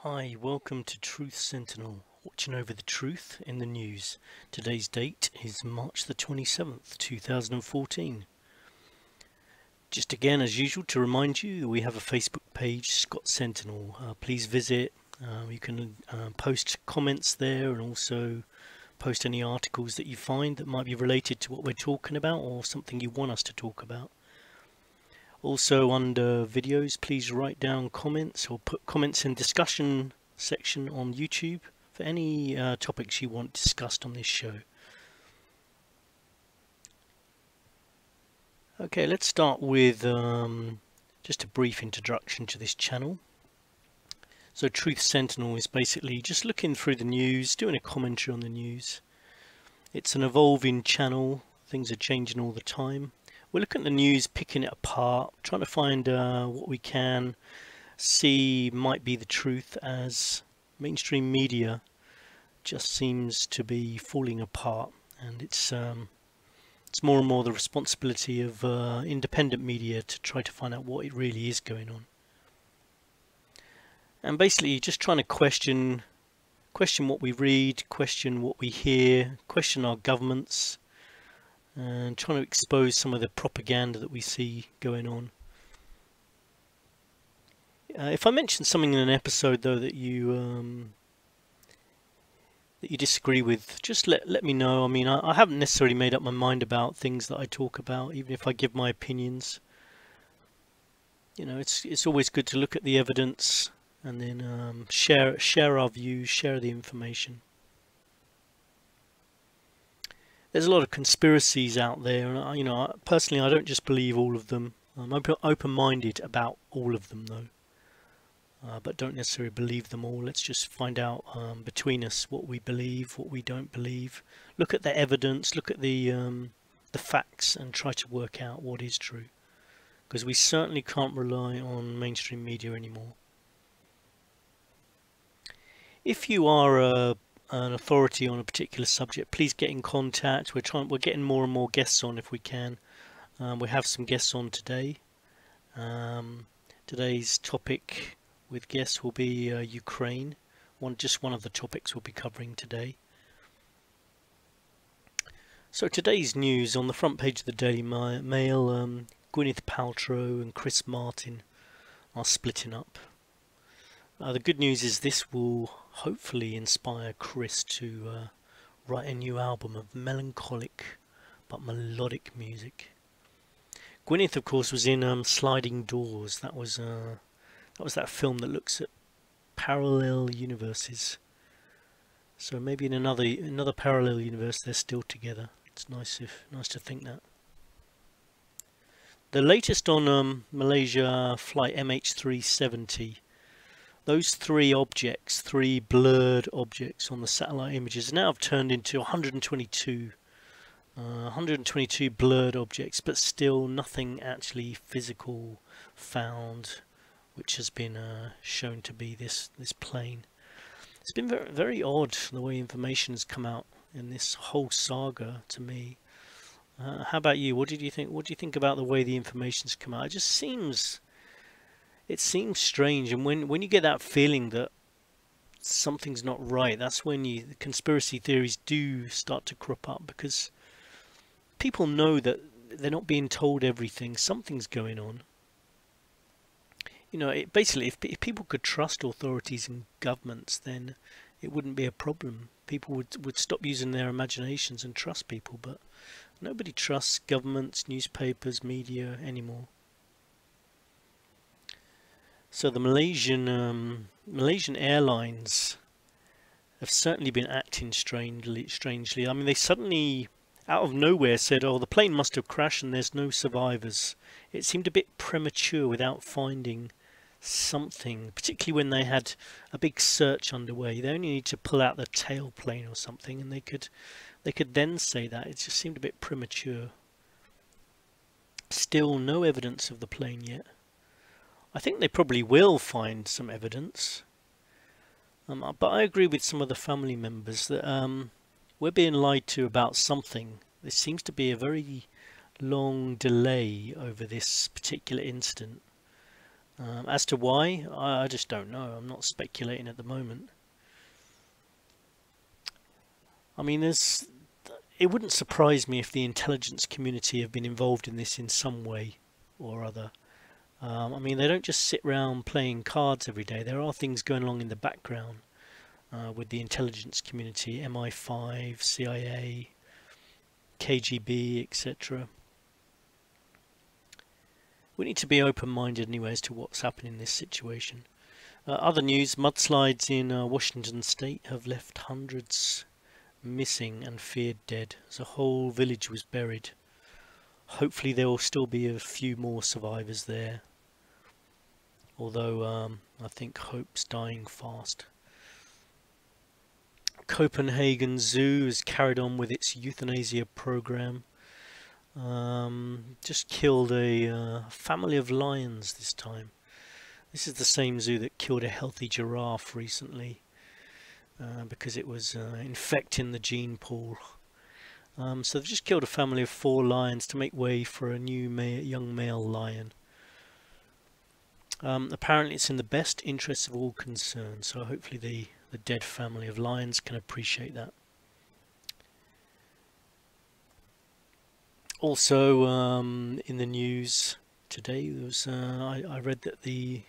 Hi, welcome to Truth Sentinel, watching over the truth in the news. Today's date is March the 27th, 2014. Just again, as usual, to remind you, we have a Facebook page, Scott Sentinel. Please visit. You can post comments there and also post any articles that you find that might be related to what we're talking about or something you want us to talk about. Also, under videos, please write down comments or put comments in discussion section on YouTube for any topics you want discussed on this show. Okay, let's start with just a brief introduction to this channel. So Truth Sentinel is basically just looking through the news, doing a commentary on the news. It's an evolving channel, things are changing all the time. We're looking at the news, picking it apart, trying to find what we can see might be the truth, as mainstream media just seems to be falling apart, and it's more and more the responsibility of independent media to try to find out what it really is going on. And basically just trying to question what we read, question what we hear, question our governments, and trying to expose some of the propaganda that we see going on. If I mention something in an episode though that you disagree with, just let me know. I mean, I haven't necessarily made up my mind about things that I talk about, even if I give my opinions. You know, it's always good to look at the evidence and then share our views, share the information. There's a lot of conspiracies out there, and you know, personally, I don't just believe all of them. I'm open-minded about all of them, though, but don't necessarily believe them all. Let's just find out between us what we believe, what we don't believe. Look at the evidence, look at the facts, and try to work out what is true. Because we certainly can't rely on mainstream media anymore. If you are an authority on a particular subject, please get in contact. We're getting more and more guests on if we can. We have some guests on today. Today's topic with guests will be Ukraine. Just one of the topics we'll be covering today. So today's news on the front page of the Daily Mail, Gwyneth Paltrow and Chris Martin are splitting up. The good news is this will hopefully inspire Chris to write a new album of melancholic but melodic music. Gwyneth, of course, was in Sliding Doors. That was that film that looks at parallel universes. So maybe in another parallel universe they're still together. It's nice to think that. The latest on Malaysia flight MH370. Those three blurred objects on the satellite images now have turned into 122 blurred objects, but still nothing actually physical found, which has been shown to be this plane. It's been very, very odd the way information has come out in this whole saga to me. How about you? What did you think? What do you think about the way the information's come out? It seems strange, and when you get that feeling that something's not right, that's when the conspiracy theories do start to crop up, because people know that they're not being told everything. Something's going on. You know, basically, if people could trust authorities and governments, then it wouldn't be a problem. People would stop using their imaginations and trust people, but nobody trusts governments, newspapers, media anymore. So the Malaysian airlines have certainly been acting strangely. I mean, they suddenly, out of nowhere, said, "Oh, the plane must have crashed and there's no survivors." It seemed a bit premature without finding something, particularly when they had a big search underway. They only need to pull out the tailplane or something, and they could then say that. It just seemed a bit premature. Still, no evidence of the plane yet. I think they probably will find some evidence, but I agree with some of the family members that we're being lied to about something. There seems to be a very long delay over this particular incident. As to why, I just don't know. I'm not speculating at the moment. I mean, it wouldn't surprise me if the intelligence community have been involved in this in some way or other. I mean, they don't just sit around playing cards every day. There are things going along in the background with the intelligence community, MI5, CIA, KGB, etc. We need to be open-minded anyway as to what's happening in this situation. Other news, mudslides in Washington state have left hundreds missing and feared dead, as a whole village was buried. Hopefully there will still be a few more survivors there, although I think hope's dying fast. Copenhagen Zoo has carried on with its euthanasia program. Just killed a family of lions this time. This is the same zoo that killed a healthy giraffe recently because it was infecting the gene pool. So they've just killed a family of 4 lions to make way for a new young male lion. Apparently it's in the best interests of all concerned, so hopefully the dead family of lions can appreciate that. Also in the news today, there was I read that the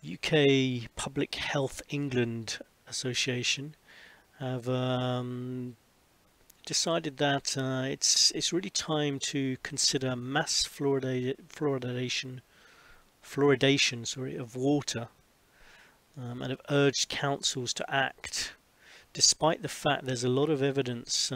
UK Public Health England Association have decided that it's really time to consider mass fluoridation of water, and have urged councils to act, despite the fact there's a lot of evidence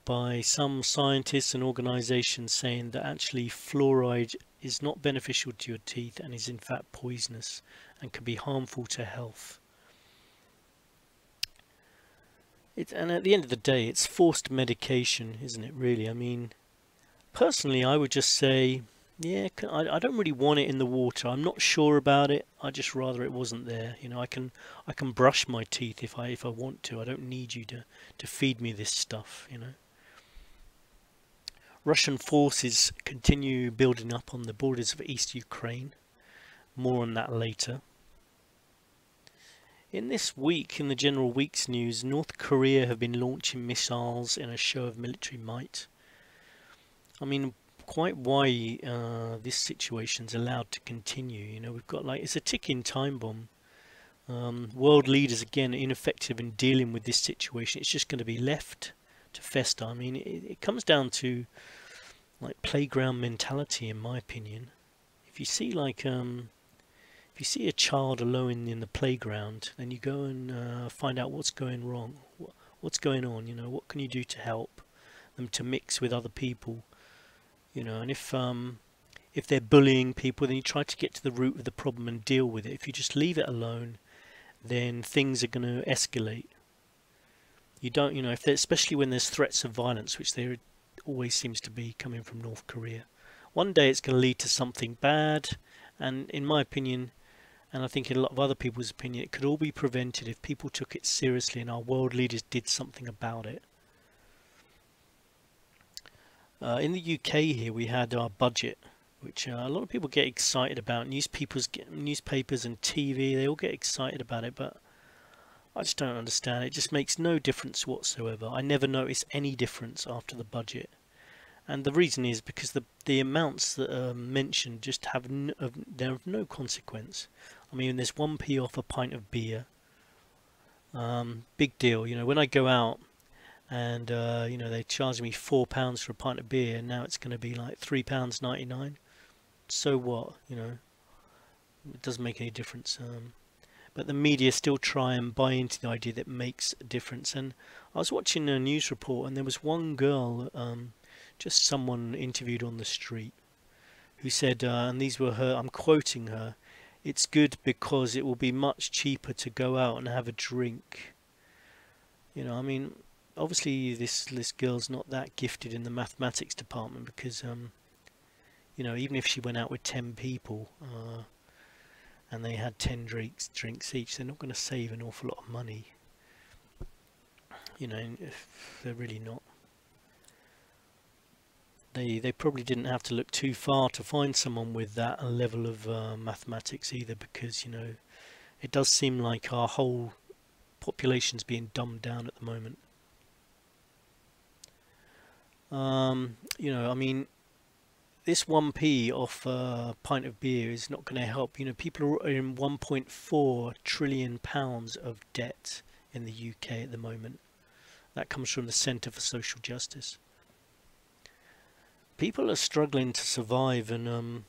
by some scientists and organisations saying that actually fluoride is not beneficial to your teeth and is in fact poisonous and can be harmful to health. And at the end of the day, it's forced medication, isn't it, really? I mean, personally, I would just say, yeah, I don't really want it in the water. I'm not sure about it. I just rather it wasn't there. You know, I can brush my teeth if I want to. I don't need you to feed me this stuff, you know. Russian forces continue building up on the borders of East Ukraine. More on that later. In this week, in the general week's news, North Korea have been launching missiles in a show of military might. I mean, quite why this situation's allowed to continue. You know, we've got it's a ticking time bomb. World leaders again ineffective in dealing with this situation. It's just going to be left to fester. I mean, it comes down to like playground mentality, in my opinion. If you see if you see a child alone in the playground, then you go and find out what's going wrong, what's going on. You know, what can you do to help them to mix with other people. You know, and if they're bullying people, then you try to get to the root of the problem and deal with it. If you just leave it alone, then things are going to escalate. You don't, you know, especially when there's threats of violence, which there always seems to be coming from North Korea. One day it's going to lead to something bad, and in my opinion, and I think in a lot of other people's opinion, it could all be prevented if people took it seriously and our world leaders did something about it. In the UK here we had our budget, which a lot of people get excited about. Newspapers and TV, they all get excited about it, but I just don't understand. It just makes no difference whatsoever. I never noticed any difference after the budget, and the reason is because the amounts that are mentioned just they're of no consequence. I mean, there's 1p off a pint of beer. Big deal. You know, when I go out and you know, they charge me £4 for a pint of beer, and now it's going to be like £3.99. So what? You know, it doesn't make any difference. But the media still try and buy into the idea that it makes a difference. And I was watching a news report, and there was one girl, just someone interviewed on the street, who said, and these were her, I'm quoting her, "It's good because it will be much cheaper to go out and have a drink." You know, I mean, obviously this girl's not that gifted in the mathematics department, because you know, even if she went out with 10 people and they had 10 drinks each, they're not going to save an awful lot of money. You know, if they're really not. they probably didn't have to look too far to find someone with that level of mathematics either, because you know it does seem like our whole population's being dumbed down at the moment. You know, I mean, this 1p off a pint of beer is not going to help. You know, people are in 1.4 trillion pounds of debt in the UK at the moment. That comes from the Centre for Social Justice. People are struggling to survive, and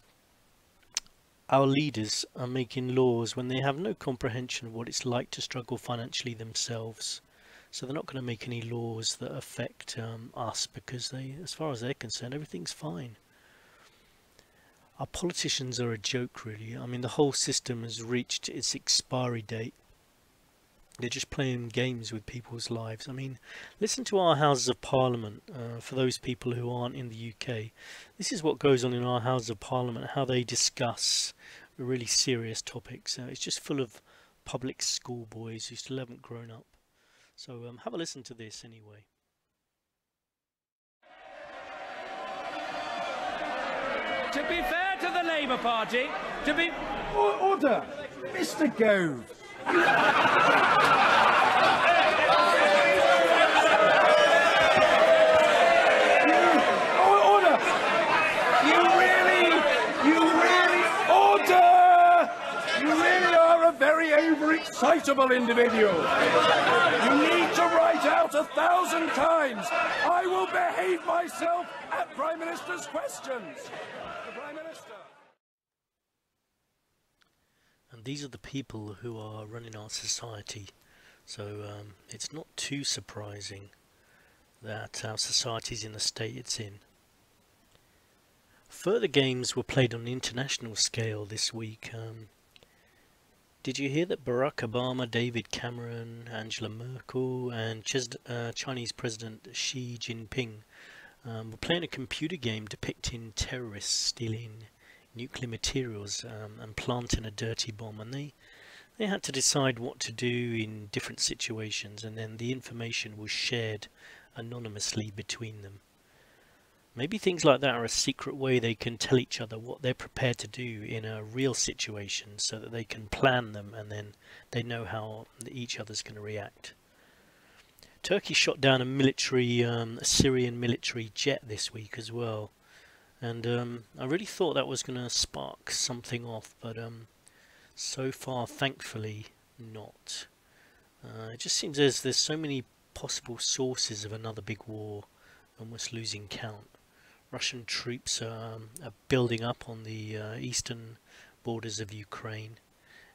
our leaders are making laws when they have no comprehension of what it's like to struggle financially themselves. So they're not going to make any laws that affect us, because they, as far as they're concerned, everything's fine. Our politicians are a joke, really. I mean, the whole system has reached its expiry date. They're just playing games with people's lives. I mean, listen to our Houses of Parliament. For those people who aren't in the UK, this is what goes on in our Houses of Parliament, how they discuss really serious topics. It's just full of public school boys who still haven't grown up. So have a listen to this anyway. To be fair to the Labour Party, to be... Order! Mr. Gove! Order! Order! You really are a very overexcitable individual. You need to write out 1,000 times, "I will behave myself" at Prime Minister's questions. The Prime Minister. And these are the people who are running our society. So it's not too surprising that our society is in the state it's in. Further games were played on an international scale this week. Did you hear that Barack Obama, David Cameron, Angela Merkel and Chinese President Xi Jinping were playing a computer game depicting terrorists stealing nuclear materials and planting a dirty bomb, and they had to decide what to do in different situations, and then the information was shared anonymously between them. Maybe things like that are a secret way they can tell each other what they're prepared to do in a real situation, so that they can plan them and then they know how each other's going to react. Turkey shot down a Syrian military jet this week as well, and I really thought that was going to spark something off, but so far thankfully not. It just seems there's so many possible sources of another big war, almost losing count. Russian troops are building up on the eastern borders of Ukraine.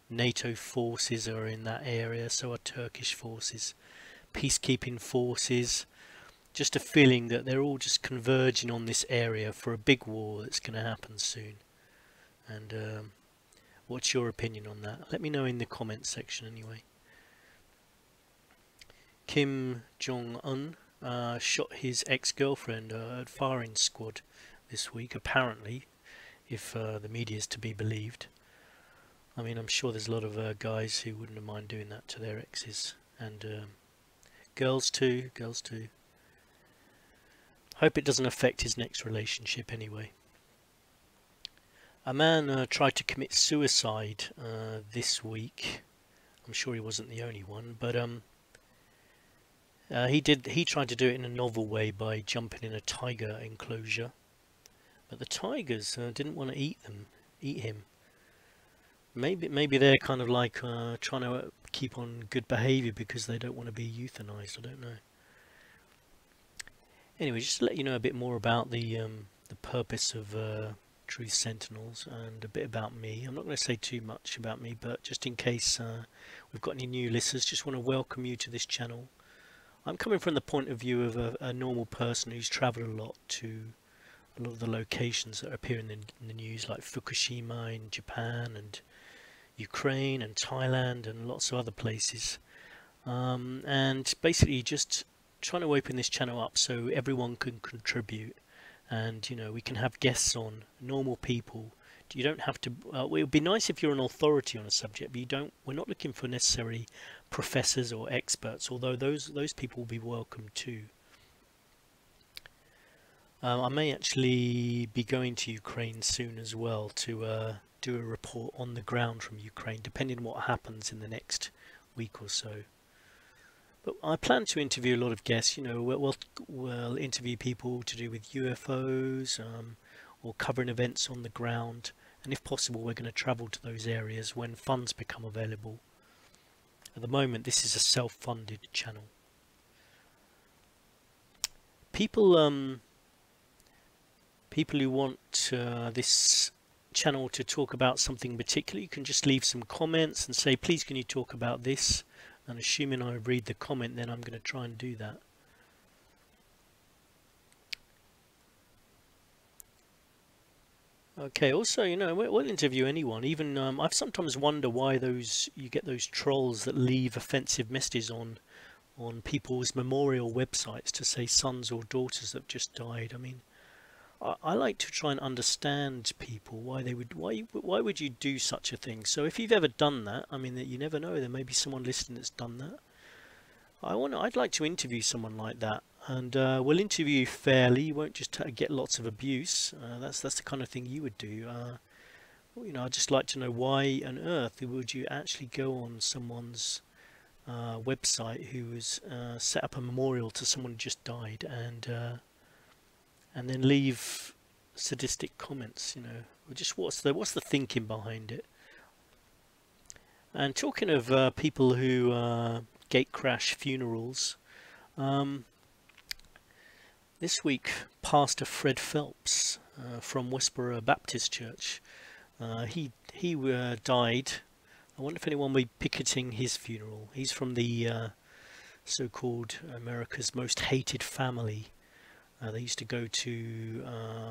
NATO forces are in that area, so are Turkish forces. Peacekeeping forces. Just a feeling that they're all just converging on this area for a big war that's going to happen soon. And what's your opinion on that? Let me know in the comments section anyway. Kim Jong-un shot his ex-girlfriend at firing squad this week, apparently, if the media is to be believed. I mean, I'm sure there's a lot of guys who wouldn't mind doing that to their exes, and girls too. Hope it doesn't affect his next relationship anyway. A man tried to commit suicide this week. I'm sure he wasn't the only one, but he tried to do it in a novel way by jumping in a tiger enclosure, but the tigers didn't want to eat him. Maybe they're kind of like trying to keep on good behaviour because they don't want to be euthanized. I don't know. Anyway, just to let you know a bit more about the purpose of Truth Sentinels and a bit about me. I'm not going to say too much about me, but just in case we've got any new listeners, just want to welcome you to this channel. I'm coming from the point of view of a normal person who's travelled a lot to a lot of the locations that appear in the news, like Fukushima in Japan and Ukraine and Thailand and lots of other places. And basically just trying to open this channel up so everyone can contribute, and you know, we can have guests on, normal people. You don't have to it would be nice if you're an authority on a subject, but we're not looking for necessarily professors or experts, although those people will be welcome too. I may actually be going to Ukraine soon as well to do a report on the ground from Ukraine, depending on what happens in the next week or so. But I plan to interview a lot of guests. You know, we'll interview people to do with UFOs, or covering events on the ground, and if possible, we're going to travel to those areas when funds become available. At the moment, this is a self-funded channel. People who want this channel to talk about something particular, you can just leave some comments and say, please can you talk about this, and assuming I read the comment, then I'm going to try and do that. Okay, also, you know, we'll interview anyone. Even I've sometimes wonder why you get those trolls that leave offensive messages on people's memorial websites to say sons or daughters that have just died. I mean, I like to try and understand people, why would you do such a thing. So if you've ever done that, I mean, that you never know, there may be someone listening that's done that. I'd like to interview someone like that, and we'll interview you fairly. You won't just get lots of abuse. That's the kind of thing you would do. You know, I'd just like to know why on earth would you actually go on someone's website who has set up a memorial to someone who just died, and then leave sadistic comments. You know, just what's the thinking behind it? And talking of people who gate crash funerals, this week Pastor Fred Phelps from Westboro Baptist Church, he died. I wonder if anyone will be picketing his funeral. He's from the so-called America's Most Hated Family. They used to go to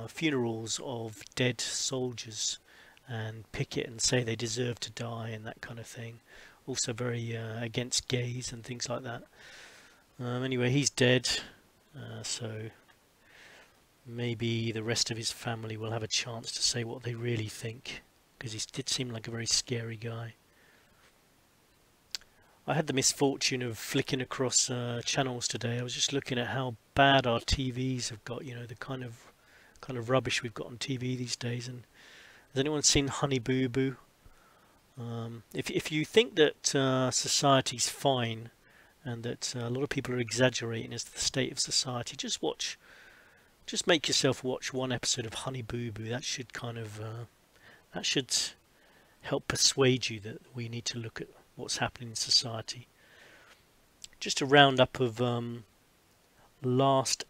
funerals of dead soldiers and picket and say they deserve to die and that kind of thing. Also very against gays and things like that. Anyway, he's dead, so maybe the rest of his family will have a chance to say what they really think, because he did seem like a very scary guy. I had the misfortune of flicking across channels today. I was just looking at how bad our TVs have got, you know, the kind of rubbish we've got on TV these days. And has anyone seen Honey Boo Boo? If you think that society's fine and that a lot of people are exaggerating as to the state of society, just make yourself watch one episode of Honey Boo Boo. That should that should help persuade you that we need to look at what's happening in society. Just a roundup of last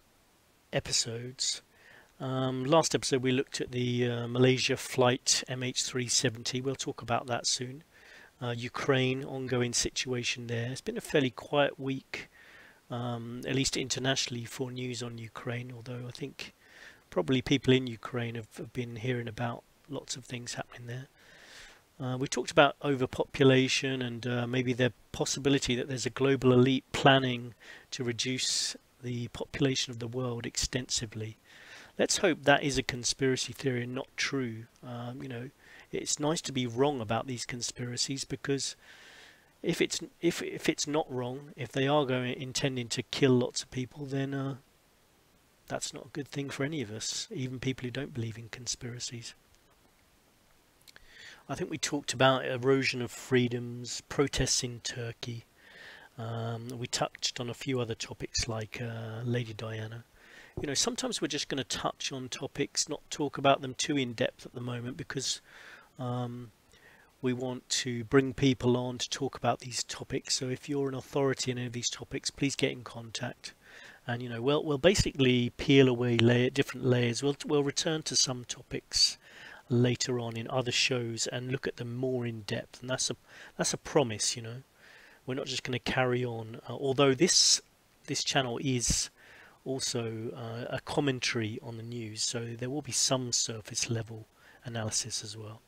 episodes. Last episode we looked at the Malaysia flight MH370. We'll talk about that soon. Ukraine, ongoing situation there. It's been a fairly quiet week, at least internationally, for news on Ukraine, although I think probably people in Ukraine have been hearing about lots of things happening there. We talked about overpopulation and maybe the possibility that there's a global elite planning to reduce the population of the world extensively. Let's hope that is a conspiracy theory and not true. You know, it's nice to be wrong about these conspiracies, because if it's not wrong, if they are intending to kill lots of people, then that's not a good thing for any of us, even people who don't believe in conspiracies. I think we talked about erosion of freedoms, protests in Turkey. We touched on a few other topics like Lady Diana. You know, sometimes we're just going to touch on topics, not talk about them too in depth at the moment, because we want to bring people on to talk about these topics. So if you're an authority in any of these topics, please get in contact. And you know, we'll basically peel away different layers. We'll return to some topics later on in other shows and look at them more in depth, and that's a promise. You know, we're not just going to carry on, although this channel is also a commentary on the news, so there will be some surface level analysis as well.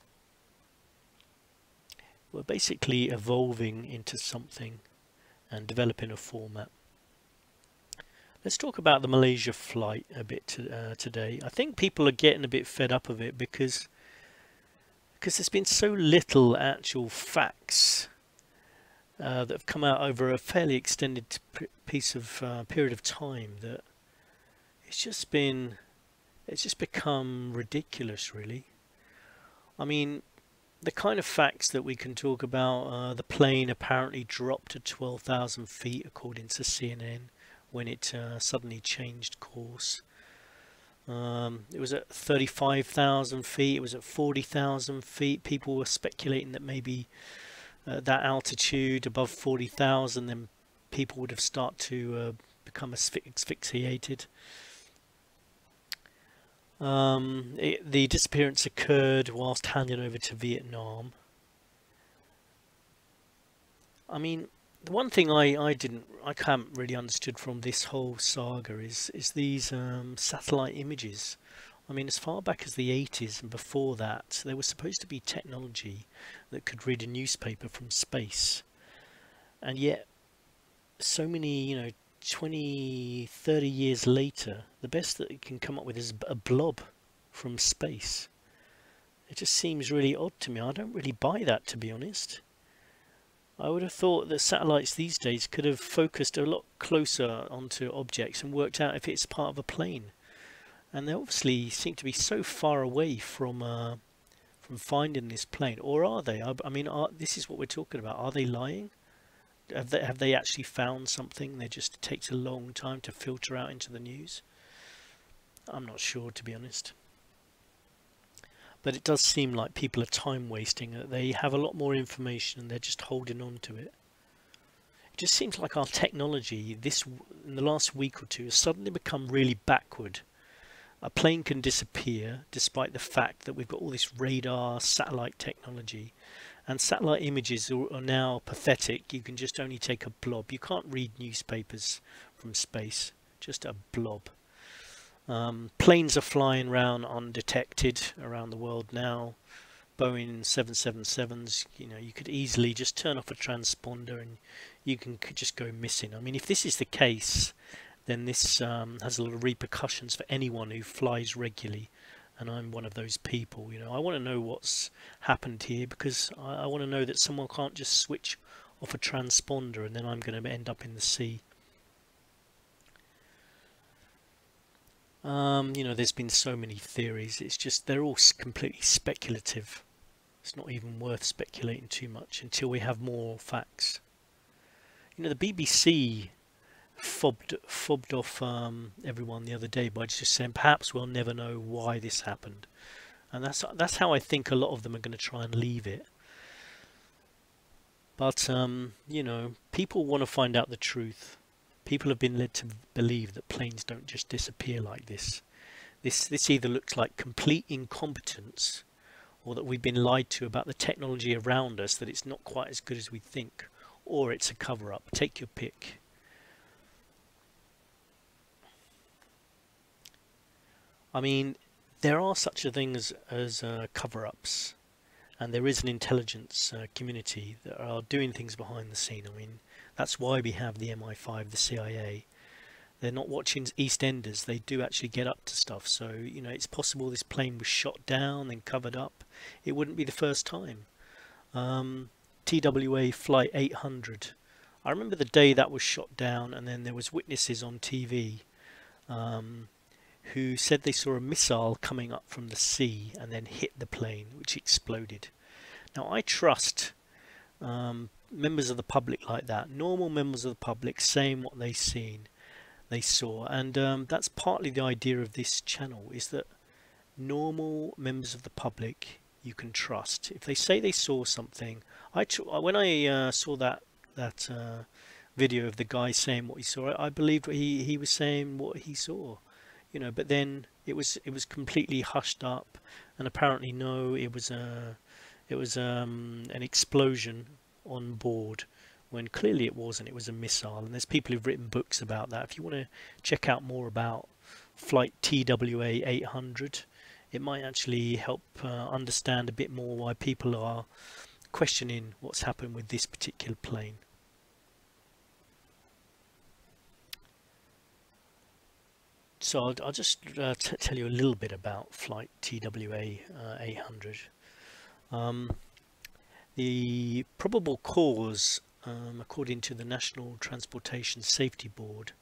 We're basically evolving into something and developing a format. Let's talk about the Malaysia flight a bit today. I think people are getting a bit fed up of it because there's been so little actual facts that have come out over a fairly extended period of time, that it's just been It's just become ridiculous, really. I mean, the kind of facts that we can talk about, the plane apparently dropped to 12,000 feet according to CNN when it suddenly changed course. It was at 35,000 feet, it was at 40,000 feet. People were speculating that maybe at that altitude above 40,000 then people would have started to become asphyxiated. The disappearance occurred whilst handing over to Vietnam. I mean, the one thing I haven't really understood from this whole saga is these satellite images. I mean, as far back as the 80s and before that, there was supposed to be technology that could read a newspaper from space, and yet so many, 20, 30 years later, the best that it can come up with is a blob from space. It just seems really odd to me. I don't really buy that, to be honest. I would have thought that satellites these days could have focused a lot closer onto objects and worked out if it's part of a plane. And they obviously seem to be so far away from finding this plane. Or are they? I mean, this is what we're talking about. Are they lying? Have they actually found something? It just takes a long time to filter out into the news. I'm not sure, to be honest. But it does seem like people are time wasting. They have a lot more information and they're just holding on to it. It just seems like our technology in the last week or two has suddenly become really backward. A plane can disappear despite the fact that we've got all this radar, satellite technology. And satellite images are now pathetic. You can just only take a blob. You can't read newspapers from space. Just a blob. Planes are flying around undetected around the world now. Boeing 777s, you could easily just turn off a transponder and you could just go missing. I mean, if this is the case, then this has a lot of repercussions for anyone who flies regularly. And I'm one of those people. I want to know what's happened here, because I want to know that someone can't just switch off a transponder and then I'm going to end up in the sea. There's been so many theories. It's just they're all completely speculative. It's not even worth speculating too much until we have more facts. The BBC fobbed off everyone the other day by just saying perhaps we'll never know why this happened, and that's how I think a lot of them are going to try and leave it. But people want to find out the truth. People have been led to believe that planes don't just disappear like this. This either looks like complete incompetence, or that we've been lied to about the technology around us, that it's not quite as good as we think, or it's a cover-up. Take your pick. I mean, there are such a thing as cover-ups, and there is an intelligence community that are doing things behind the scene. I mean, that's why we have the MI5, the CIA. They're not watching EastEnders. They do actually get up to stuff. So, it's possible this plane was shot down and covered up. It wouldn't be the first time. TWA Flight 800. I remember the day that was shot down, and then there was witnesses on TV who said they saw a missile coming up from the sea and then hit the plane, which exploded. Now, I trust members of the public like that, normal members of the public saying what they saw, and that's partly the idea of this channel, is that normal members of the public you can trust. If they say they saw something, when I saw that video of the guy saying what he saw, I believed he was saying what he saw, but then it was completely hushed up, and apparently no, it was an explosion on board, when clearly it wasn't. It was a missile, and there's people who've written books about that. If you want to check out more about flight TWA 800, it might actually help understand a bit more why people are questioning what's happened with this particular plane. So I'll just tell you a little bit about flight TWA 800. The probable cause, according to the National Transportation Safety Board,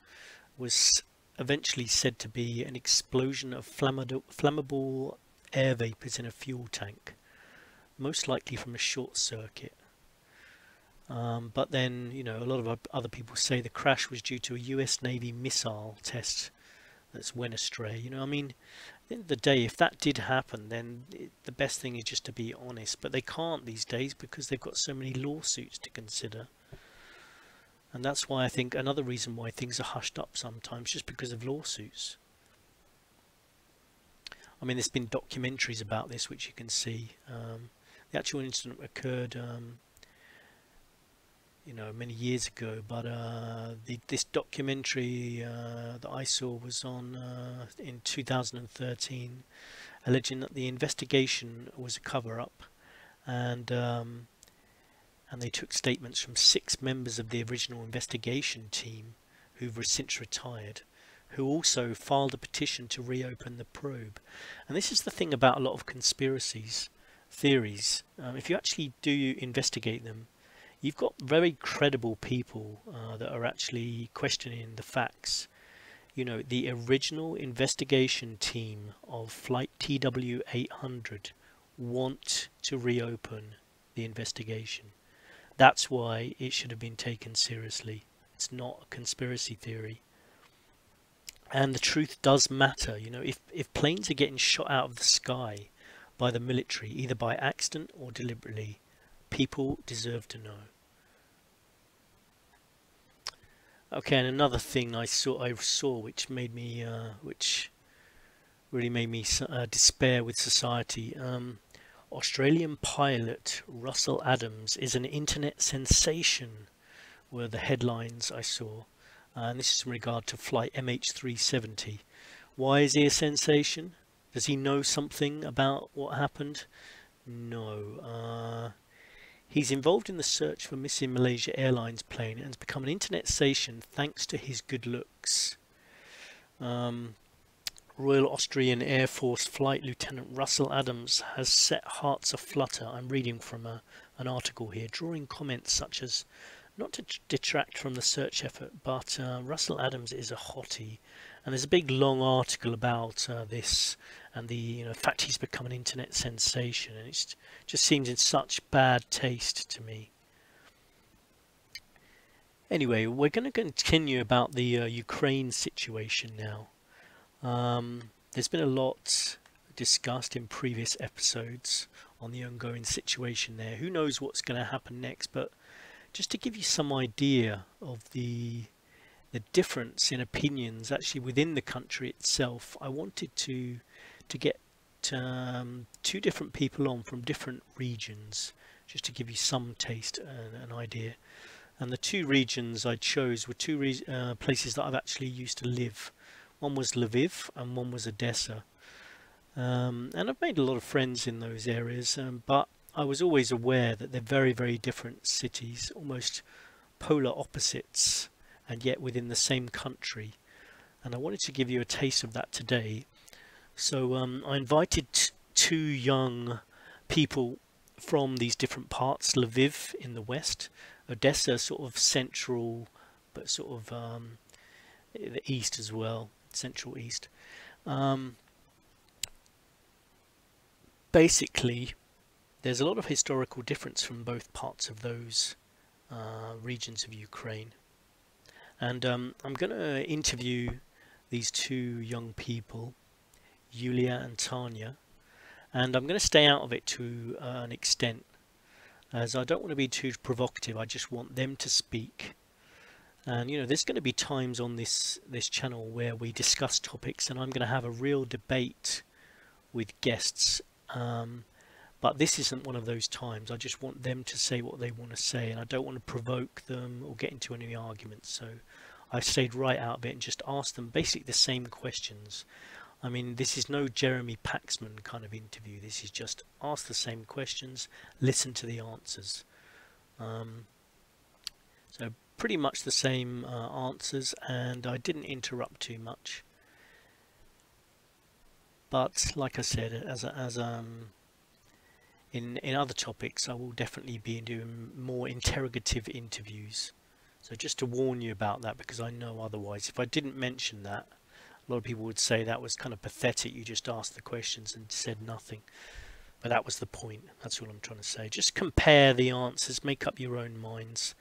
was eventually said to be an explosion of flammable air vapors in a fuel tank, most likely from a short circuit. But then, you know, a lot of other people say the crash was due to a US Navy missile test that's went astray. You know, I mean, at the end of the day, if that did happen, then the best thing is just to be honest. But they can't these days because they've got so many lawsuits to consider. And that's why I think another reason why things are hushed up sometimes, just because of lawsuits. I mean, there's been documentaries about this, which you can see. The actual incident occurred, you know, many years ago, but this documentary that I saw was on in 2013, alleging that the investigation was a cover-up, and they took statements from 6 members of the original investigation team who've since retired, who also filed a petition to reopen the probe. And this is the thing about a lot of conspiracies theories. If you actually do investigate them, you've got very credible people that are actually questioning the facts. You know, the original investigation team of Flight TW-800 want to reopen the investigation. That's why it should have been taken seriously. It's not a conspiracy theory. And the truth does matter. You know, if planes are getting shot out of the sky by the military, either by accident or deliberately, people deserve to know. Okay, and another thing I saw which made me, which really made me despair with society. Australian pilot Russell Adams is an internet sensation, were the headlines I saw. And this is in regard to flight MH370. Why is he a sensation? Does he know something about what happened? No. He's involved in the search for missing Malaysia Airlines plane and has become an internet sensation thanks to his good looks. Royal Austrian Air Force Flight Lieutenant Russell Adams has set hearts aflutter. I'm reading from an article here, drawing comments such as, not to detract from the search effort, but Russell Adams is a hottie. And there's a big long article about this and the fact he's become an internet sensation, and it just seems in such bad taste to me. Anyway, we're going to continue about the Ukraine situation now. There's been a lot discussed in previous episodes on the ongoing situation there. Who knows what's going to happen next, but just to give you some idea of the difference in opinions actually within the country itself, I wanted to get 2 different people on from different regions, just to give you some taste and an idea. And the 2 regions I chose were 2 places that I've actually used to live. One was Lviv and one was Odessa. And I've made a lot of friends in those areas, but I was always aware that they're very, very different cities, almost polar opposites, and yet within the same country. And I wanted to give you a taste of that today. So I invited 2 young people from these different parts. Lviv in the west, Odessa sort of central, but sort of the east as well, central east. Basically, there's a lot of historical difference from both parts of those regions of Ukraine. And I'm going to interview these 2 young people, Yulia and Tanya, and I'm going to stay out of it to an extent, as I don't want to be too provocative. I just want them to speak. And there's going to be times on this channel where we discuss topics and I'm going to have a real debate with guests, but this isn't one of those times. I just want them to say what they want to say, and I don't want to provoke them or get into any arguments. So I stayed right out of it and just asked them basically the same questions. I mean, this is no Jeremy Paxman kind of interview. This is just ask the same questions, listen to the answers. So pretty much the same answers, and I didn't interrupt too much. But like I said, in other topics, I will definitely be doing more interrogative interviews. So just to warn you about that, because I know otherwise, if I didn't mention that, A lot of people would say that was kind of pathetic. You just asked the questions and said nothing. But that was the point. That's all I'm trying to say. Just compare the answers, make up your own minds.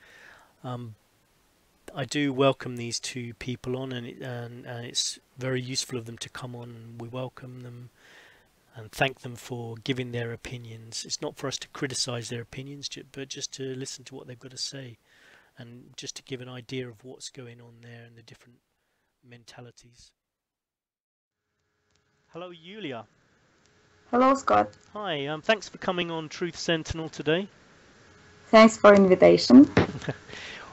I do welcome these two people on, and it's very useful of them to come on. And we welcome them and thank them for giving their opinions. It's not for us to criticize their opinions, but just to listen to what they've got to say, and just to give an idea of what's going on there and the different mentalities. Hello, Yulia. Hello, Scott. Hi, thanks for coming on Truth Sentinel today. Thanks for invitation.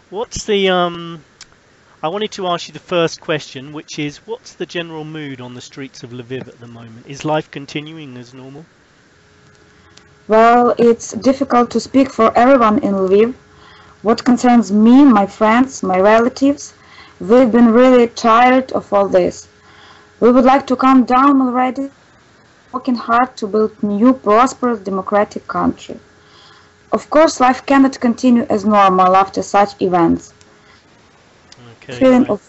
What's the I wanted to ask you the first question, which is, what's the general mood on the streets of Lviv at the moment? Is life continuing as normal? Well, it's difficult to speak for everyone in Lviv. What concerns me, my friends, my relatives, we've been really tired of all this. We would like to calm down already, working hard to build new, prosperous, democratic country. Of course, life cannot continue as normal after such events. Okay, Feeling right.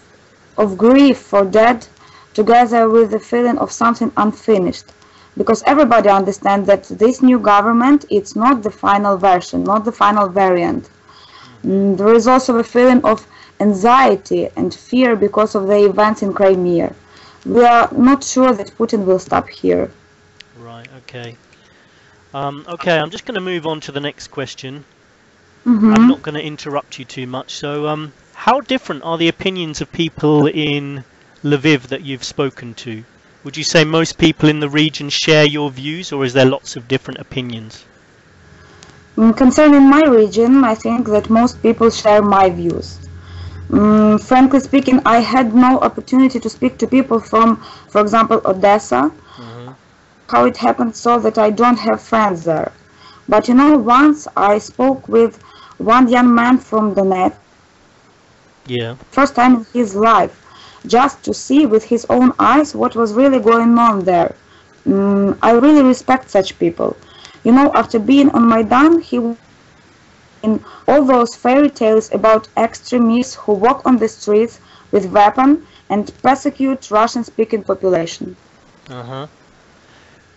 of grief for dead, together with the feeling of something unfinished, because everybody understands that this new government, it's not the final version, not the final variant. There is also a feeling of anxiety and fear because of the events in Crimea. We are not sure that Putin will stop here. Right, okay. Okay, I'm just going to move on to the next question. Mm-hmm. I'm not going to interrupt you too much. So, how different are the opinions of people in Lviv that you've spoken to? Would you say most people in the region share your views, or is there lots of different opinions? Concerning my region, I think that most people share my views. Frankly speaking, I had no opportunity to speak to people from, for example, Odessa. How it happened so that I don't have friends there. But you know, once I spoke with one young man from Donetsk. Yeah. First time in his life, just to see with his own eyes what was really going on there. I really respect such people. You know, after being on Maidan, he in all those fairy tales about extremists who walk on the streets with weapons and persecute Russian-speaking population.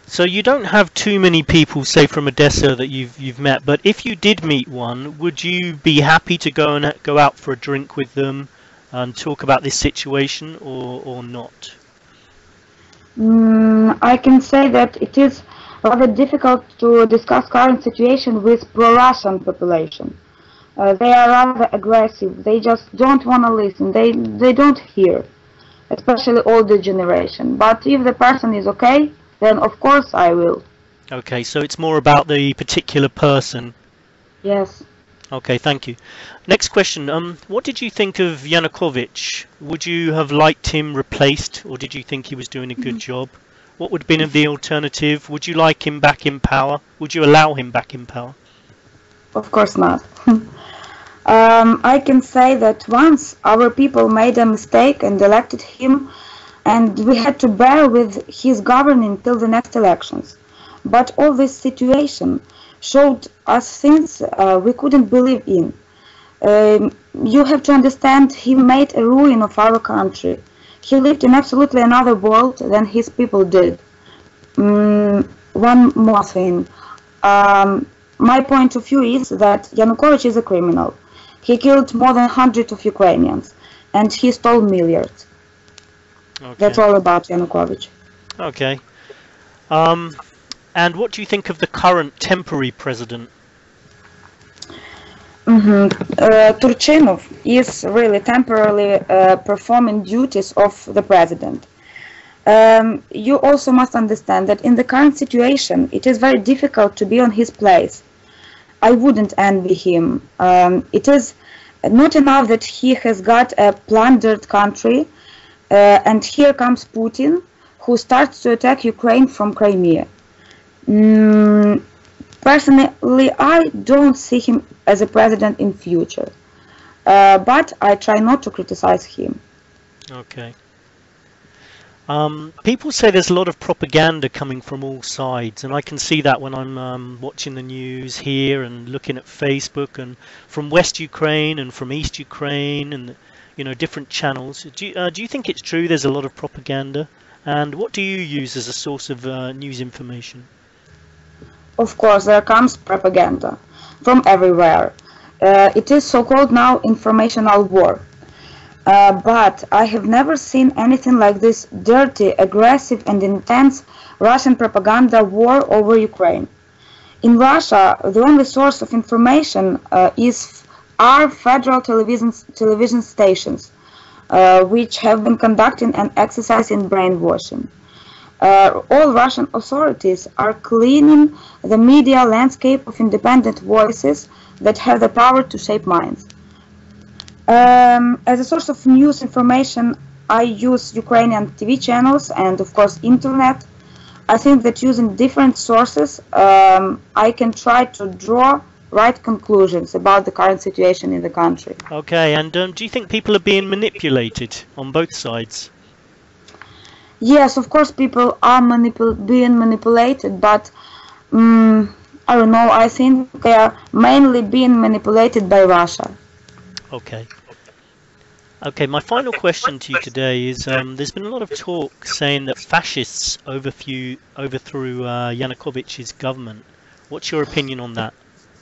So you don't have too many people, say from Odessa, that you've met. But if you did meet one, would you be happy to go out for a drink with them and talk about this situation, or not? I can say that it is rather difficult to discuss current situation with pro-Russian population. They are rather aggressive. They just don't want to listen. They don't hear, especially older generation. But if the person is okay, then of course I will. Okay, so it's more about the particular person. Yes. Okay, thank you. Next question. What did you think of Yanukovych? Would you have liked him replaced, or did you think he was doing a good job? What would have been the alternative? Would you like him back in power? Would you allow him back in power? Of course not. I can say that once our people made a mistake and elected him, and we had to bear with his governing till the next elections. But all this situation showed us things we couldn't believe in. You have to understand, he made a ruin of our country. He lived in absolutely another world than his people did. One more thing. My point of view is that Yanukovych is a criminal. He killed more than 100 of Ukrainians, and he stole millions. Okay. That's all about Yanukovych. Okay. And what do you think of the current temporary president? Turchinov is really temporarily performing duties of the president. You also must understand that in the current situation, it is very difficult to be on his place. I wouldn't envy him. It is not enough that he has got a plundered country, and here comes Putin, who starts to attack Ukraine from Crimea. Personally, I don't see him as a president in future, but I try not to criticize him. Okay. People say there's a lot of propaganda coming from all sides, and I can see that when I'm watching the news here and looking at Facebook, and from West Ukraine and from East Ukraine, and different channels. Do you think it's true there's a lot of propaganda? And what do you use as a source of news information? Of course, there comes propaganda from everywhere. It is so-called now informational war. But I have never seen anything like this dirty, aggressive and intense Russian propaganda war over Ukraine. In Russia, the only source of information are federal television stations, which have been conducting and exercising brainwashing. All Russian authorities are cleaning the media landscape of independent voices that have the power to shape minds. As a source of news information, I use Ukrainian TV channels and, of course, internet. I think that using different sources, I can try to draw right conclusions about the current situation in the country. Okay, and do you think people are being manipulated on both sides? Yes, of course, people are being manipulated, but I don't know, I think they are mainly being manipulated by Russia. Okay. Okay, my final question to you today is there's been a lot of talk saying that fascists overthrew Yanukovych's government. What's your opinion on that?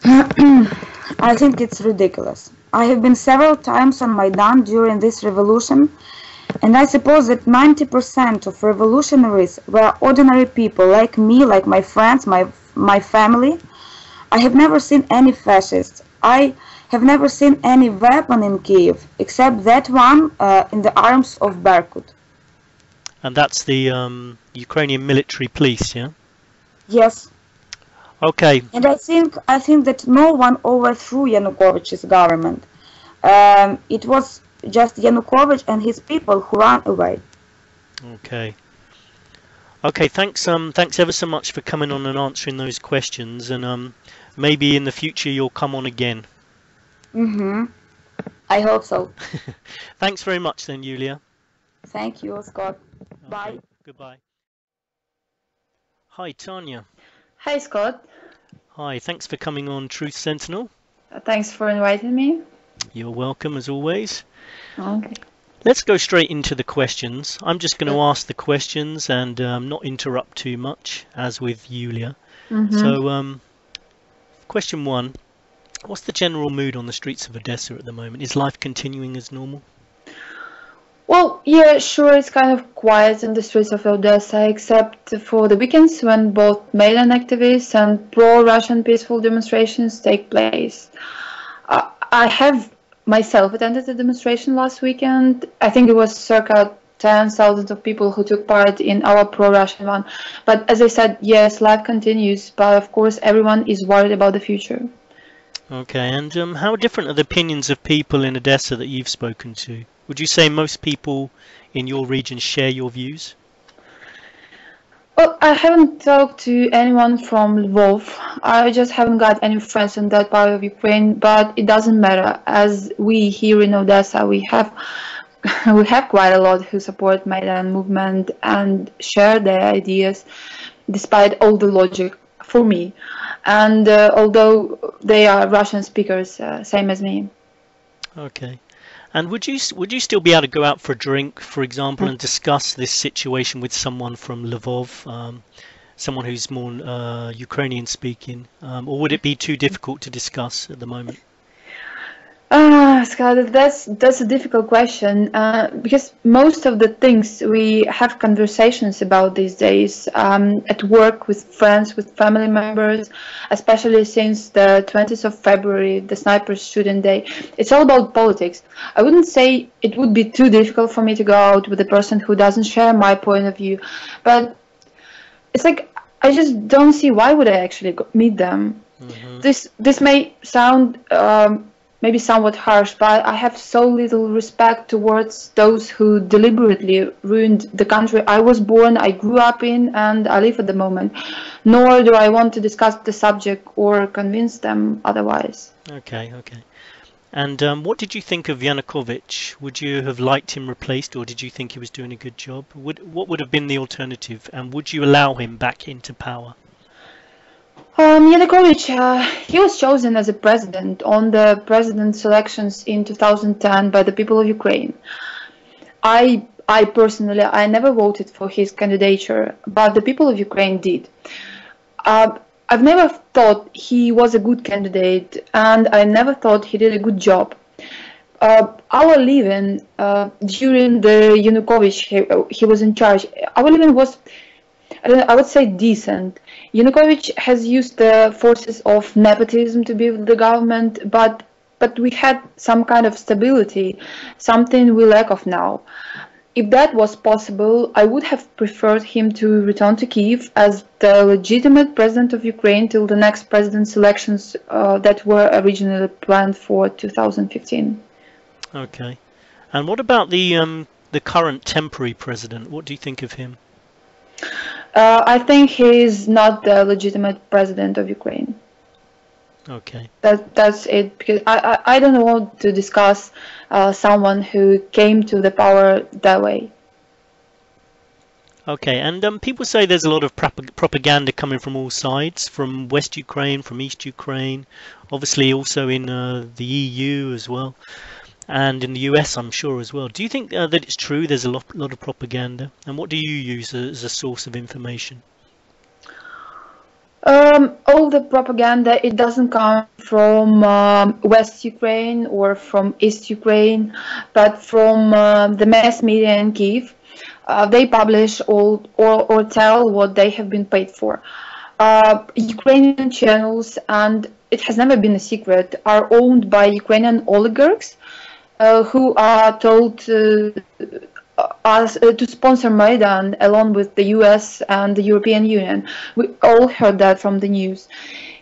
I think it's ridiculous. I have been several times on Maidan during this revolution, and I suppose that 90% of revolutionaries were ordinary people like me, like my friends, my family. I have never seen any fascists. I have never seen any weapon in Kiev, except that one in the arms of Berkut. And that's the Ukrainian military police, yeah? Yes. Okay. And I think that no one overthrew Yanukovych's government. It was just Yanukovych and his people who ran away. Okay. Okay, thanks ever so much for coming on and answering those questions, and maybe in the future you'll come on again. I hope so. Thanks very much then, Yulia. Thank you, Scott. Okay, Bye. goodbye. Hi, Tanya. Hi, Scott. Hi, thanks for coming on Truth Sentinel. Thanks for inviting me. You're welcome, as always. Okay. Let's go straight into the questions. I'm just going to ask the questions and not interrupt too much, as with Yulia. So, question 1. What's the general mood on the streets of Odessa at the moment? Is life continuing as normal? Well, yeah, sure, it's kind of quiet in the streets of Odessa, except for the weekends when both Maidan activists and pro-Russian peaceful demonstrations take place. I have myself attended a demonstration last weekend. I think it was circa 10,000 of people who took part in our pro-Russian one. But as I said, yes, life continues, but of course everyone is worried about the future. Okay, and how different are the opinions of people in Odessa that you've spoken to? Would you say most people in your region share your views? Well, I haven't talked to anyone from Lvov. I just haven't got any friends in that part of Ukraine, but it doesn't matter, as we here in Odessa, we have quite a lot who support Maidan movement and share their ideas, despite all the logic for me. And although they are Russian speakers, same as me. Okay. And would you still be able to go out for a drink, for example, and discuss this situation with someone from Lvov, someone who's more Ukrainian speaking, or would it be too difficult to discuss at the moment? Scott, that's a difficult question, because most of the things we have conversations about these days at work, with friends, with family members, especially since the 20th of February, the sniper shooting day. It's all about politics. I wouldn't say it would be too difficult for me to go out with a person who doesn't share my point of view, but it's like I just don't see why would I actually meet them. This may sound maybe somewhat harsh, but I have so little respect towards those who deliberately ruined the country I was born, I grew up in, and I live at the moment. Nor do I want to discuss the subject or convince them otherwise. Okay. And what did you think of Yanukovych? Would you have liked him replaced, or did you think he was doing a good job? What would have been the alternative, and would you allow him back into power? Yanukovych, he was chosen as a president on the president's elections in 2010 by the people of Ukraine. I personally, I never voted for his candidature, but the people of Ukraine did. I've never thought he was a good candidate, and I never thought he did a good job. Our living during the Yanukovych, he was in charge. Our living was, I would say, decent. Yanukovych has used the forces of nepotism to build the government, but we had some kind of stability, something we lack of now. If that was possible, I would have preferred him to return to Kyiv as the legitimate president of Ukraine till the next president's elections that were originally planned for 2015. Okay. And what about the current temporary president? What do you think of him? I think he is not the legitimate president of Ukraine. Okay. That's it, because I don't want to discuss someone who came to the power that way. Okay, and people say there's a lot of propaganda coming from all sides, from West Ukraine, from East Ukraine, obviously also in the EU as well, and in the US, I'm sure as well. Do you think that it's true there's a lot of propaganda? And what do you use as a source of information? All the propaganda, it doesn't come from West Ukraine or from East Ukraine, but from the mass media in Kyiv. They publish or tell what they have been paid for. Ukrainian channels, and it has never been a secret, are owned by Ukrainian oligarchs who are told to sponsor Maidan along with the US and the European Union. We all heard that from the news.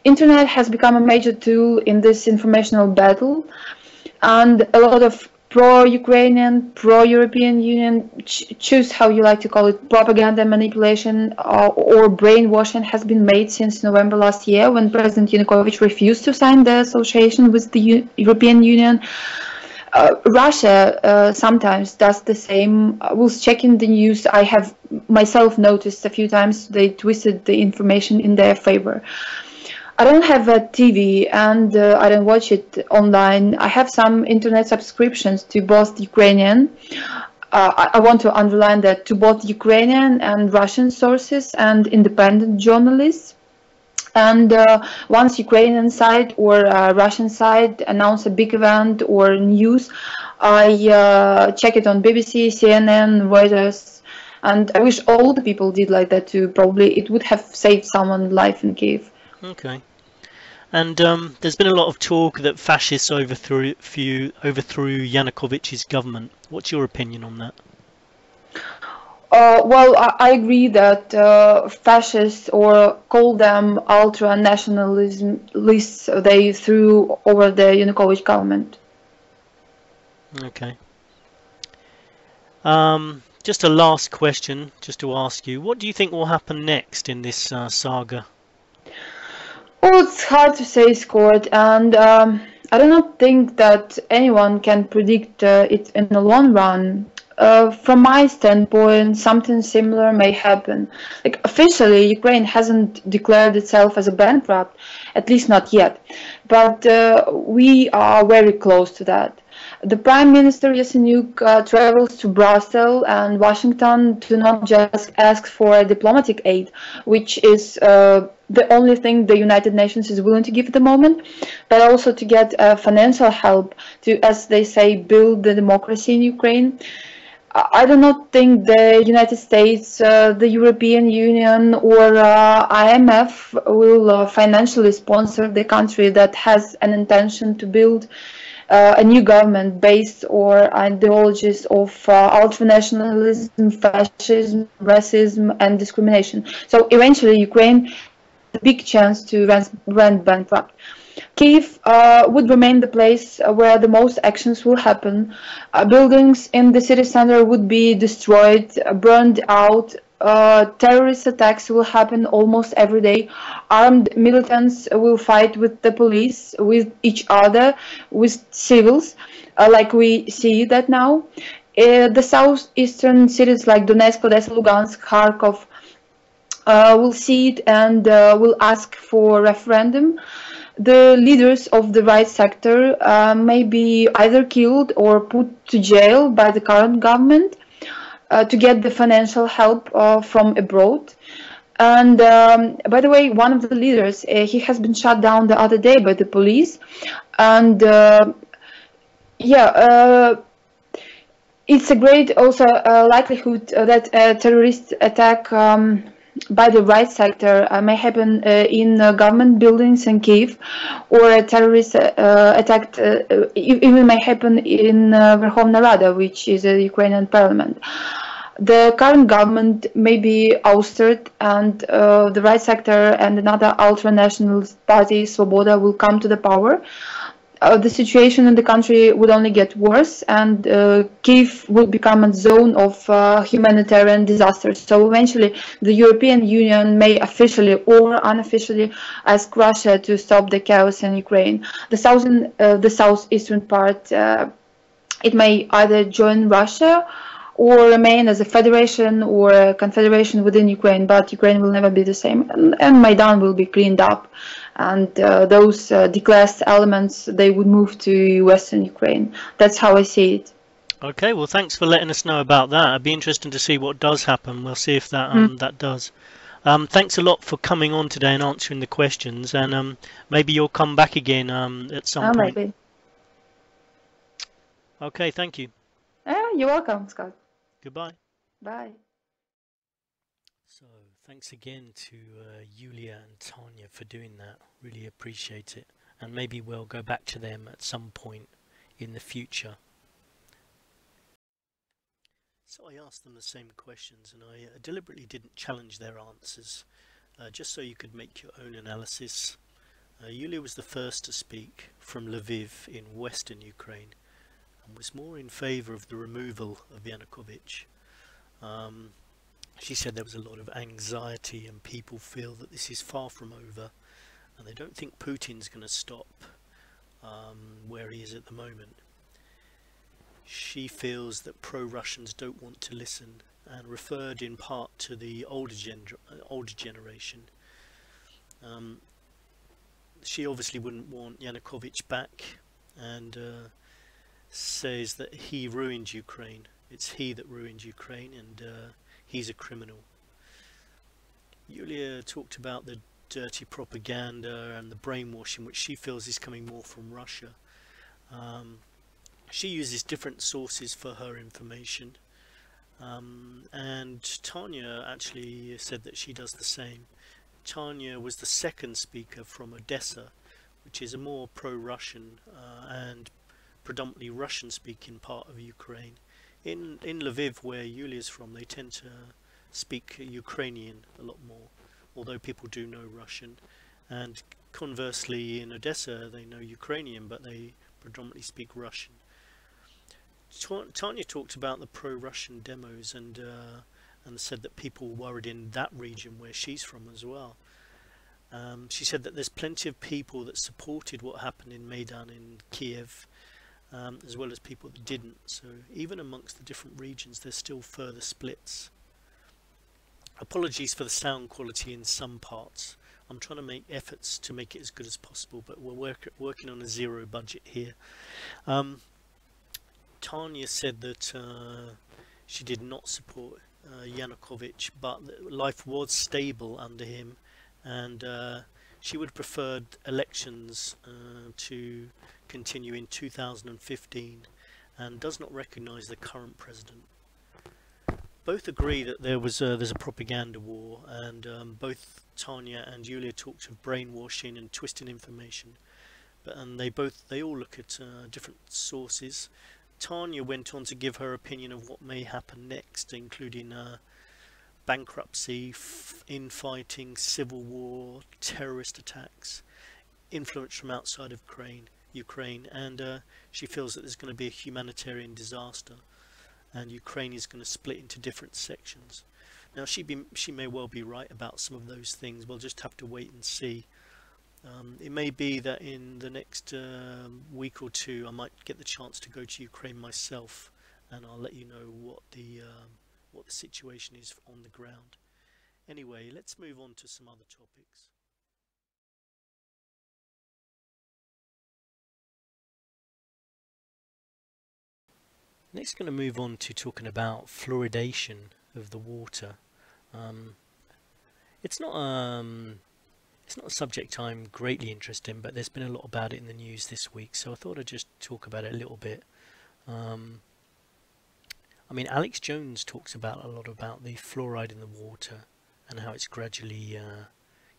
Internet has become a major tool in this informational battle, and a lot of pro-Ukrainian, pro-European Union, choose how you like to call it, propaganda manipulation or brainwashing has been made since November last year, when President Yanukovych refused to sign the association with the European Union. Russia sometimes does the same. I was checking the news. I have myself noticed a few times they twisted the information in their favor. I don't have a TV and I don't watch it online. I have some internet subscriptions to both Ukrainian. I want to underline that, to both Ukrainian and Russian sources and independent journalists. And once Ukrainian side or Russian side announce a big event or news, I check it on BBC, CNN, Reuters, and I wish all the people did like that too. Probably it would have saved someone's life in Kyiv. Okay. And there's been a lot of talk that fascists overthrew Yanukovych's government. What's your opinion on that? Well, I agree that fascists, or call them ultra-nationalists, they threw over the Yanukovych government. Okay. Just a last question, just to ask you, what do you think will happen next in this saga? Oh, it's hard to say, Scott, and I do not think that anyone can predict it in the long run. From my standpoint, something similar may happen. Like, officially, Ukraine hasn't declared itself as a bankrupt, at least not yet. But we are very close to that. The Prime Minister Yatsenyuk travels to Brussels and Washington to not just ask for diplomatic aid, which is the only thing the United Nations is willing to give at the moment, but also to get financial help to, as they say, build the democracy in Ukraine. I do not think the United States, the European Union, or IMF will financially sponsor the country that has an intention to build a new government based on ideologies of ultranationalism, fascism, racism, and discrimination. So eventually, Ukraine has a big chance to run bankrupt. Kyiv would remain the place where the most actions will happen. Buildings in the city center would be destroyed, burned out. Terrorist attacks will happen almost every day. Armed militants will fight with the police, with each other, with civils, like we see that now. The southeastern cities like Donetsk, Odessa, Lugansk, Kharkov will see it and will ask for referendum. The leaders of the right sector may be either killed or put to jail by the current government to get the financial help from abroad. And by the way, one of the leaders, he has been shot down the other day by the police. And it's a great also likelihood that a terrorist attack by the right sector may happen in government buildings in Kiev, or a terrorist attack even may happen in Verkhovna Rada, which is a Ukrainian parliament. The current government may be ousted, and the right sector and another ultra-nationalist party, Svoboda, will come to the power. The situation in the country would only get worse, and Kiev will become a zone of humanitarian disaster. So eventually the European Union may officially or unofficially ask Russia to stop the chaos in Ukraine. The southeastern part, it may either join Russia or remain as a federation or a confederation within Ukraine, but Ukraine will never be the same, and Maidan will be cleaned up, and those declassed elements, they would move to Western Ukraine. That's how I see it. Okay, well, thanks for letting us know about that. It'd be interesting to see what does happen. We'll see if that that does. Thanks a lot for coming on today and answering the questions, and maybe you'll come back again at some point. Maybe. Okay, thank you. You're welcome, Scott. Goodbye. Bye. So thanks again to Yulia and Tanya for doing that. Really appreciate it, and maybe we'll go back to them at some point in the future. So I asked them the same questions, and I deliberately didn't challenge their answers, just so you could make your own analysis. Yulia was the first to speak, from Lviv in western Ukraine, and was more in favour of the removal of Yanukovych. She said there was a lot of anxiety and people feel that this is far from over, and they don't think Putin's going to stop where he is at the moment. She feels that pro-Russians don't want to listen, and referred in part to the older generation. She obviously wouldn't want Yanukovych back, and says that he ruined Ukraine. It's he that ruined Ukraine, and he's a criminal. Yulia talked about the dirty propaganda and the brainwashing, which she feels is coming more from Russia. She uses different sources for her information, and Tanya actually said that she does the same. Tanya was the second speaker from Odessa, which is a more pro-Russian and predominantly Russian-speaking part of Ukraine. In Lviv, where Yulia's from, they tend to speak Ukrainian a lot more, although people do know Russian. And conversely, in Odessa, they know Ukrainian, but they predominantly speak Russian. Tanya talked about the pro-Russian demos, and said that people were worried in that region where she's from as well. She said that there's plenty of people that supported what happened in Maidan in Kiev, as well as people that didn't. So even amongst the different regions, there's still further splits. Apologies for the sound quality in some parts. I'm trying to make efforts to make it as good as possible, but we're working on a zero budget here. Tanya said that she did not support Yanukovych, but that life was stable under him, and she would have preferred elections to continue in 2015, and does not recognise the current president. Both agree that there's a propaganda war, and both Tanya and Yulia talked of brainwashing and twisting information, and they all look at different sources. Tanya went on to give her opinion of what may happen next, including bankruptcy, infighting, civil war, terrorist attacks, influence from outside of Ukraine, and she feels that there's going to be a humanitarian disaster, and Ukraine is going to split into different sections. Now she may well be right about some of those things. We'll just have to wait and see. It may be that in the next week or two I might get the chance to go to Ukraine myself, and I'll let you know what the situation is on the ground. Anyway, let's move on to some other topics. Next, going to move on to talking about fluoridation of the water. It's not a subject I'm greatly interested in, but there's been a lot about it in the news this week, so I thought I'd just talk about it a little bit. I mean, Alex Jones talks about a lot about the fluoride in the water and how it's gradually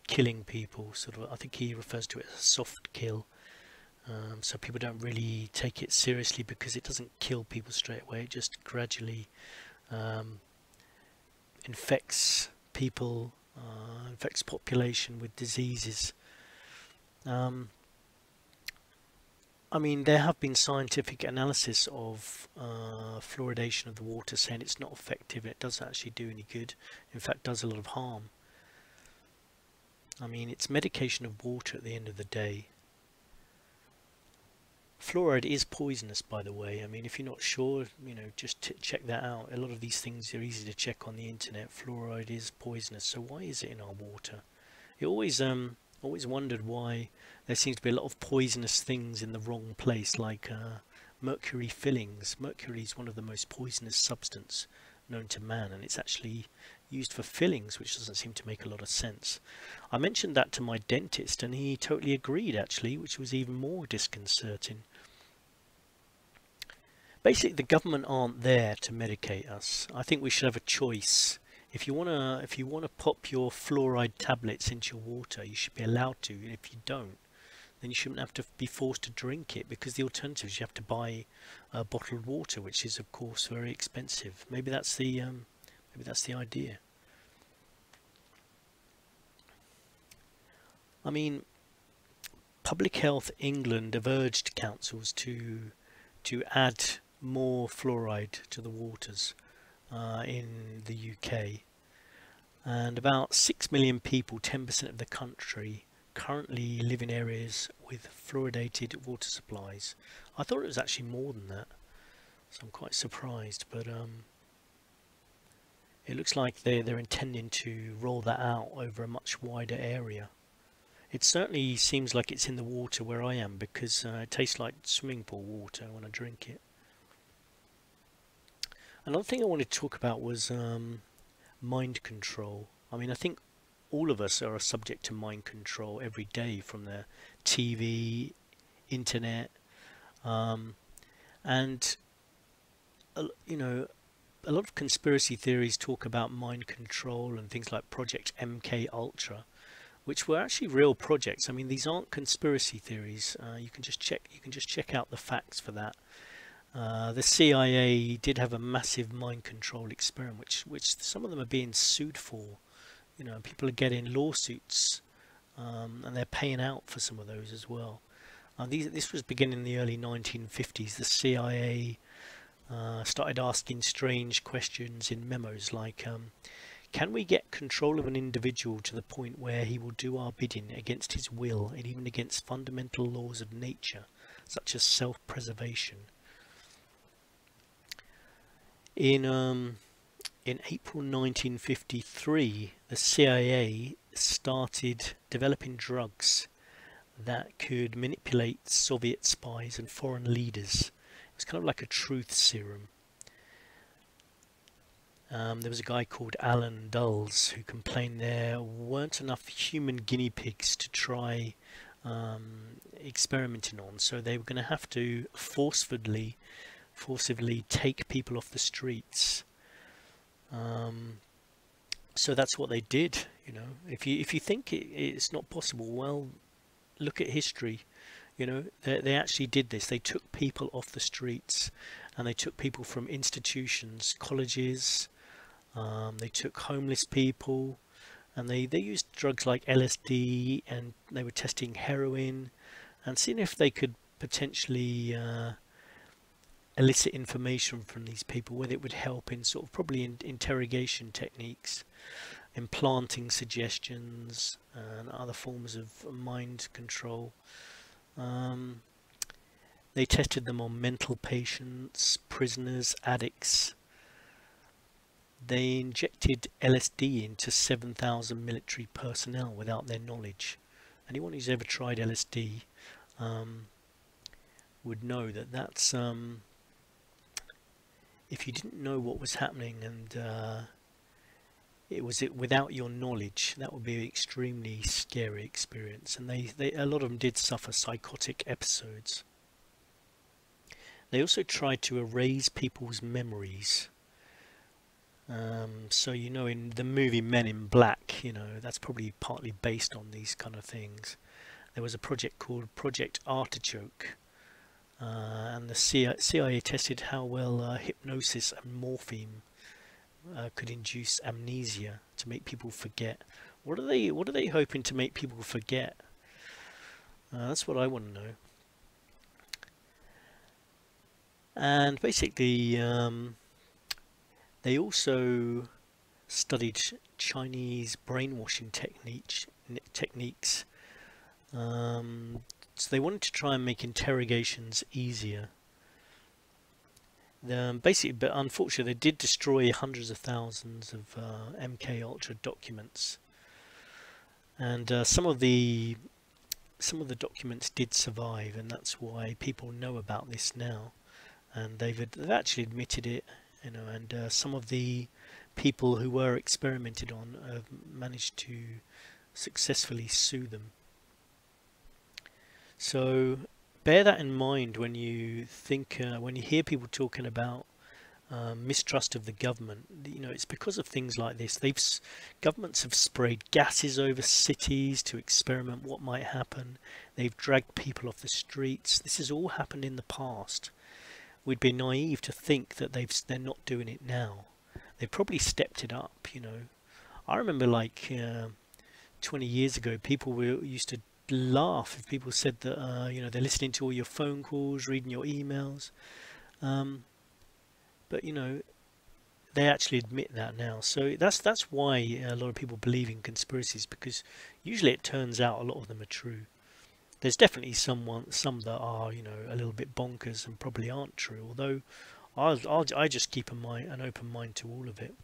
killing people. Sort of, I think he refers to it as a soft kill. So people don't really take it seriously because it doesn't kill people straight away. It just gradually infects people, infects population with diseases. I mean, there have been scientific analysis of fluoridation of the water saying it's not effective and it doesn't actually do any good. In fact, does a lot of harm. I mean, it's medication of water at the end of the day. Fluoride is poisonous, by the way. I mean, if you're not sure, you know, just check that out. A lot of these things are easy to check on the internet. Fluoride is poisonous. So why is it in our water? It always wondered why there seems to be a lot of poisonous things in the wrong place, like mercury fillings. Mercury is one of the most poisonous substance known to man, and it's actually used for fillings, which doesn't seem to make a lot of sense. I mentioned that to my dentist and he totally agreed, actually, which was even more disconcerting. Basically, the government aren't there to medicate us. I think we should have a choice. If you wanna pop your fluoride tablets into your water, you should be allowed to. And if you don't, then you shouldn't have to be forced to drink it, because the alternative is you have to buy bottled water, which is of course very expensive. Maybe that's the idea. I mean, Public Health England have urged councils to add more fluoride to the waters in the UK, and about 6 million people, 10% of the country, currently live in areas with fluoridated water supplies. I thought it was actually more than that, so I'm quite surprised, but it looks like they're intending to roll that out over a much wider area. It certainly seems like it's in the water where I am, because it tastes like swimming pool water when I drink it. Another thing I wanted to talk about was mind control. I mean, I think all of us are subject to mind control every day, from the TV, internet, and you know, a lot of conspiracy theories talk about mind control and things like Project MK Ultra, which were actually real projects. I mean, these aren't conspiracy theories. You can just check out the facts for that. The CIA did have a massive mind control experiment, which some of them are being sued for. You know, people are getting lawsuits, and they're paying out for some of those as well. This was beginning in the early 1950s. The CIA started asking strange questions in memos like, can we get control of an individual to the point where he will do our bidding against his will and even against fundamental laws of nature, such as self-preservation? In April 1953, the CIA started developing drugs that could manipulate Soviet spies and foreign leaders. It was kind of like a truth serum. There was a guy called Alan Dulles who complained there weren't enough human guinea pigs to try experimenting on, so they were going to have to forcibly take people off the streets. So that's what they did. You know, if you think it's not possible, well, look at history. You know, they actually did this. They took people off the streets, and they took people from institutions, colleges. They took homeless people, and they used drugs like LSD, and they were testing heroin and seeing if they could potentially elicit information from these people, whether it would help in sort of probably in interrogation techniques, implanting suggestions and other forms of mind control. They tested them on mental patients, prisoners, addicts. they injected LSD into 7,000 military personnel without their knowledge. Anyone who's ever tried LSD would know that that's if you didn't know what was happening and it was without your knowledge, that would be an extremely scary experience. And a lot of them did suffer psychotic episodes. They also tried to erase people's memories. So you know, in the movie Men in Black, you know, that's probably partly based on these kind of things. There was a project called Project Artichoke, and the CIA tested how well hypnosis and morphine could induce amnesia to make people forget. What are they hoping to make people forget? That's what I want to know. And basically, they also studied Chinese brainwashing techniques. So they wanted to try and make interrogations easier. Basically, but unfortunately, they did destroy hundreds of thousands of MK Ultra documents, and some of the documents did survive, and that's why people know about this now. And they've actually admitted it, you know. And some of the people who were experimented on have managed to successfully sue them. So bear that in mind when you think, when you hear people talking about mistrust of the government. You know, it's because of things like this. Governments have sprayed gases over cities to experiment what might happen. They've dragged people off the streets. This has all happened in the past. We'd be naive to think that they're not doing it now. They probably stepped it up, you know. I remember like 20 years ago, people used to laugh if people said that you know, they're listening to all your phone calls, reading your emails. But you know, they actually admit that now. So that's why a lot of people believe in conspiracies, because usually it turns out a lot of them are true. There's definitely some that are, you know, a little bit bonkers and probably aren't true. Although I just keep an open mind to all of it.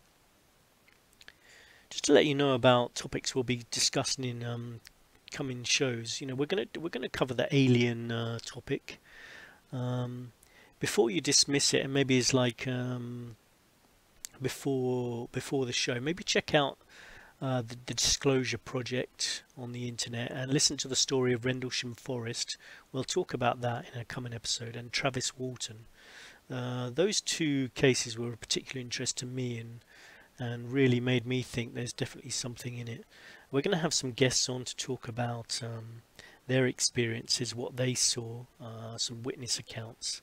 Just to let you know about topics we'll be discussing in coming shows. You know, we're gonna cover the alien topic. Before you dismiss it, and maybe it's like before the show, maybe check out the Disclosure Project on the internet and listen to the story of Rendlesham Forest. We'll talk about that in a coming episode. And Travis Walton. Those two cases were of particular interest to me and really made me think there's definitely something in it. We're going to have some guests on to talk about their experiences, what they saw, some witness accounts.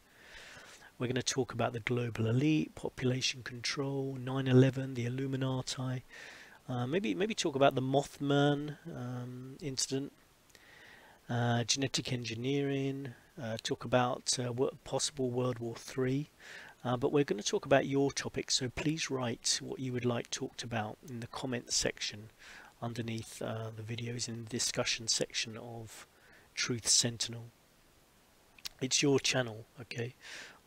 We're going to talk about the global elite, population control, 9/11, the Illuminati. Maybe talk about the Mothman incident, genetic engineering, talk about possible World War III. But we're going to talk about your topic, so please write what you would like talked about in the comment section underneath the videos in the discussion section of Truth Sentinel. It's your channel, okay?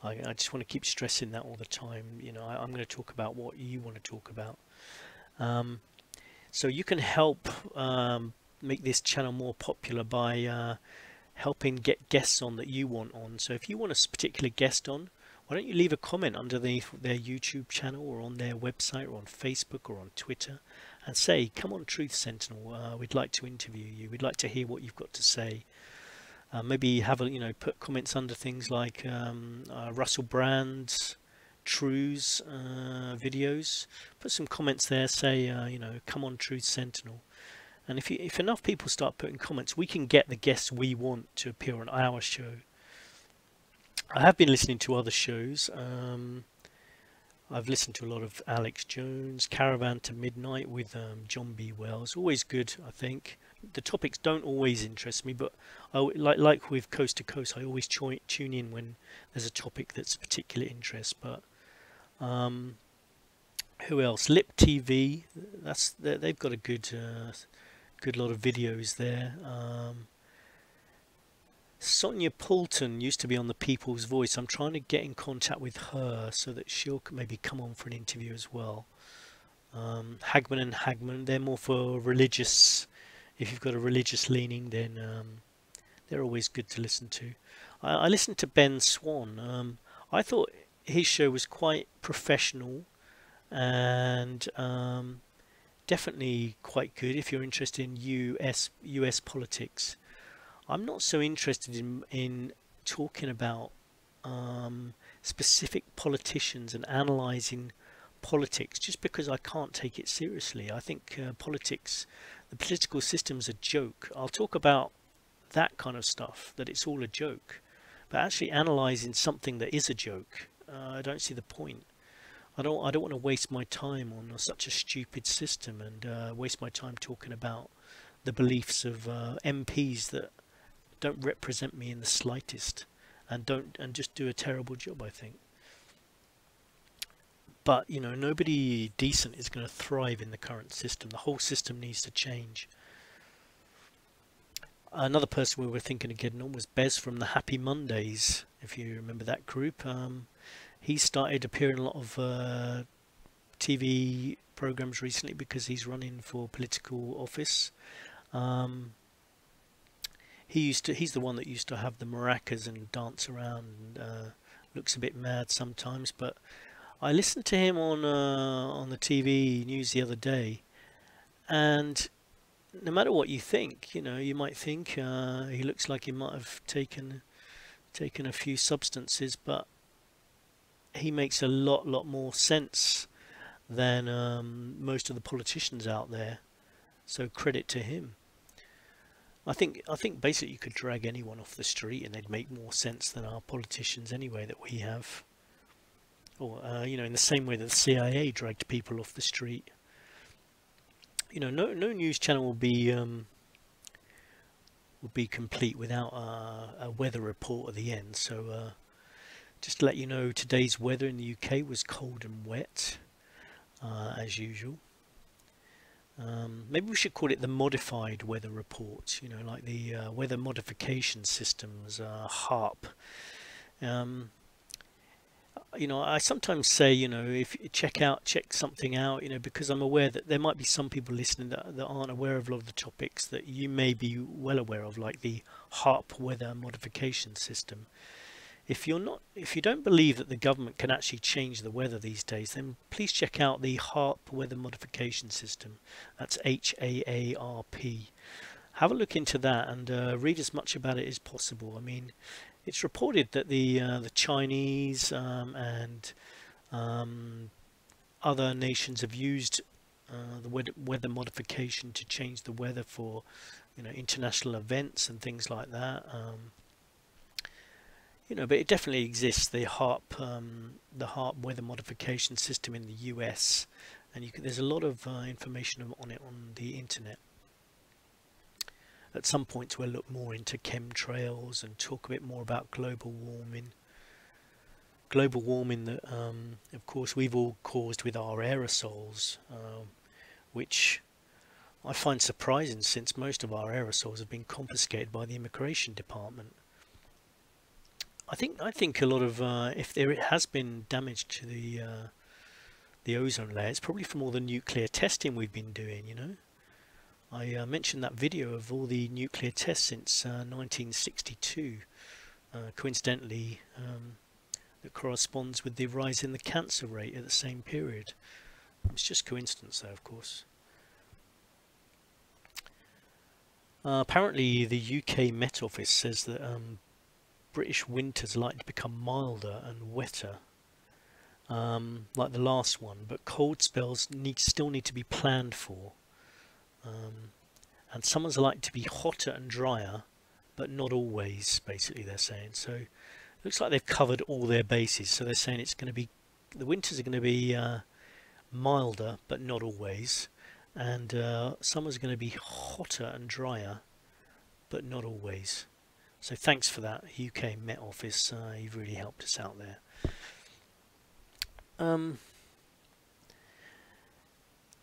I just want to keep stressing that all the time. You know, I'm going to talk about what you want to talk about. So you can help make this channel more popular by helping get guests on that you want on. So if you want a particular guest on, why don't you leave a comment underneath their YouTube channel or on their website or on Facebook or on Twitter and say, come on Truth Sentinel, we'd like to interview you, we'd like to hear what you've got to say. Maybe have a, you know, put comments under things like Russell Brand's True's videos. Put some comments there, say you know, come on Truth Sentinel. And if enough people start putting comments, we can get the guests we want to appear on our show. I have been listening to other shows. I've listened to a lot of Alex Jones, Caravan to Midnight with John B. Wells. Always good, I think. The topics don't always interest me, but like with Coast to Coast, I always tune in when there's a topic that's of particular interest. But who else? Lip TV. They've got a good lot of videos there. Sonia Poulton used to be on the People's Voice. I'm trying to get in contact with her so that she'll maybe come on for an interview as well. Hagman and Hagman, they're more for religious. If you've got a religious leaning, then they're always good to listen to. I listened to Ben Swan. I thought his show was quite professional and definitely quite good if you're interested in US politics. I'm not so interested in talking about specific politicians and analysing politics just because I can't take it seriously. I think politics, the political system's a joke. I'll talk about that kind of stuff, that it's all a joke, but actually analysing something that is a joke, I don't see the point. I don't want to waste my time on such a stupid system and waste my time talking about the beliefs of MPs that don't represent me in the slightest and just do a terrible job, I think. But you know, nobody decent is going to thrive in the current system. The whole system needs to change. Another person we were thinking of getting on was Bez from the Happy Mondays, if you remember that group. He started appearing in a lot of TV programs recently because he's running for political office. He's the one that used to have the maracas and dance around and looks a bit mad sometimes, but I listened to him on the TV news the other day, and no matter what you think, you know, you might think he looks like he might have taken a few substances, but he makes a lot more sense than most of the politicians out there. So credit to him. I think basically you could drag anyone off the street and they'd make more sense than our politicians anyway that we have. Or you know, in the same way that the CIA dragged people off the street. You know, no news channel will be complete without a weather report at the end. So just to let you know, today's weather in the UK was cold and wet, as usual. Maybe we should call it the modified weather report. You know, like the weather modification systems, HARP. You know, I sometimes say, you know, if you check something out, you know, because I'm aware that there might be some people listening that aren't aware of a lot of the topics that you may be well aware of, like the HARP weather modification system. If you don't believe that the government can actually change the weather these days, then please check out the HARP weather modification system. That's HAARP. Have a look into that and read as much about it as possible. I mean, it's reported that the Chinese and other nations have used the weather modification to change the weather for, you know, international events and things like that. You know, but it definitely exists. The HARP weather modification system in the US, and there's a lot of information on it on the internet. At some points we'll look more into chemtrails and talk a bit more about global warming. Global warming that, of course, we've all caused with our aerosols, which I find surprising since most of our aerosols have been confiscated by the immigration department. I think a lot of if there has been damage to the ozone layer, it's probably from all the nuclear testing we've been doing. You know, I mentioned that video of all the nuclear tests since 1962. Coincidentally, that corresponds with the rise in the cancer rate at the same period. It's just coincidence, though, of course. Apparently, the UK Met Office says that British winters are likely to become milder and wetter, like the last one, but cold spells still need to be planned for. And summers are likely to be hotter and drier, but not always, basically they're saying. So it looks like they've covered all their bases. So they're saying the winters are going to be milder, but not always, and summers are going to be hotter and drier, but not always. So thanks for that, UK Met Office. You've really helped us out there.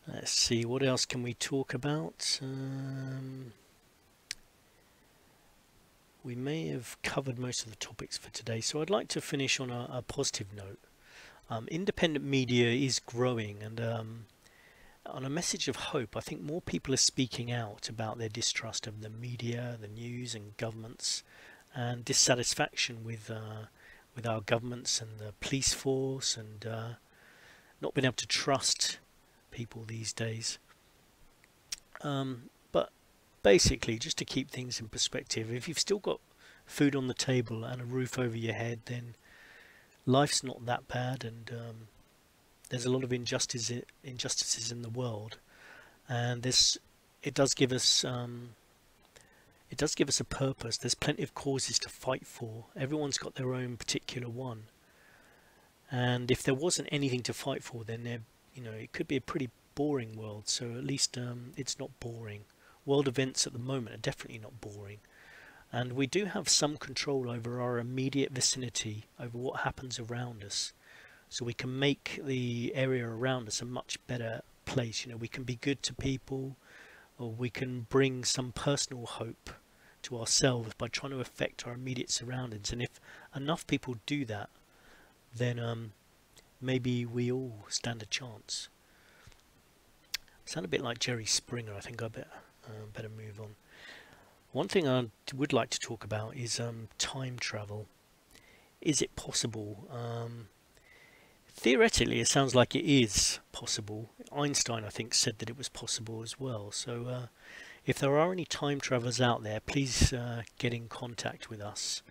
Let's see, what else can we talk about? We may have covered most of the topics for today, so I'd like to finish on a positive note. Independent media is growing, and on a message of hope, I think more people are speaking out about their distrust of the media, the news and governments, and dissatisfaction with our governments and the police force, and not being able to trust people these days. But basically, just to keep things in perspective, if you've still got food on the table and a roof over your head, then life's not that bad, and there's a lot of injustices in the world, and it does give us a purpose. There's plenty of causes to fight for. Everyone's got their own particular one, and if there wasn't anything to fight for, then it could be a pretty boring world. So at least it's not boring. World events at the moment are definitely not boring, and we do have some control over our immediate vicinity, over what happens around us. So we can make the area around us a much better place. We can be good to people, or we can bring some personal hope to ourselves by trying to affect our immediate surroundings. And if enough people do that, then maybe we all stand a chance. I sound a bit like Jerry Springer. I think I better move on. One thing I would like to talk about is time travel. Is it possible? Theoretically, it sounds like it is possible. Einstein, I think, said that it was possible as well. So if there are any time travelers out there, please get in contact with us.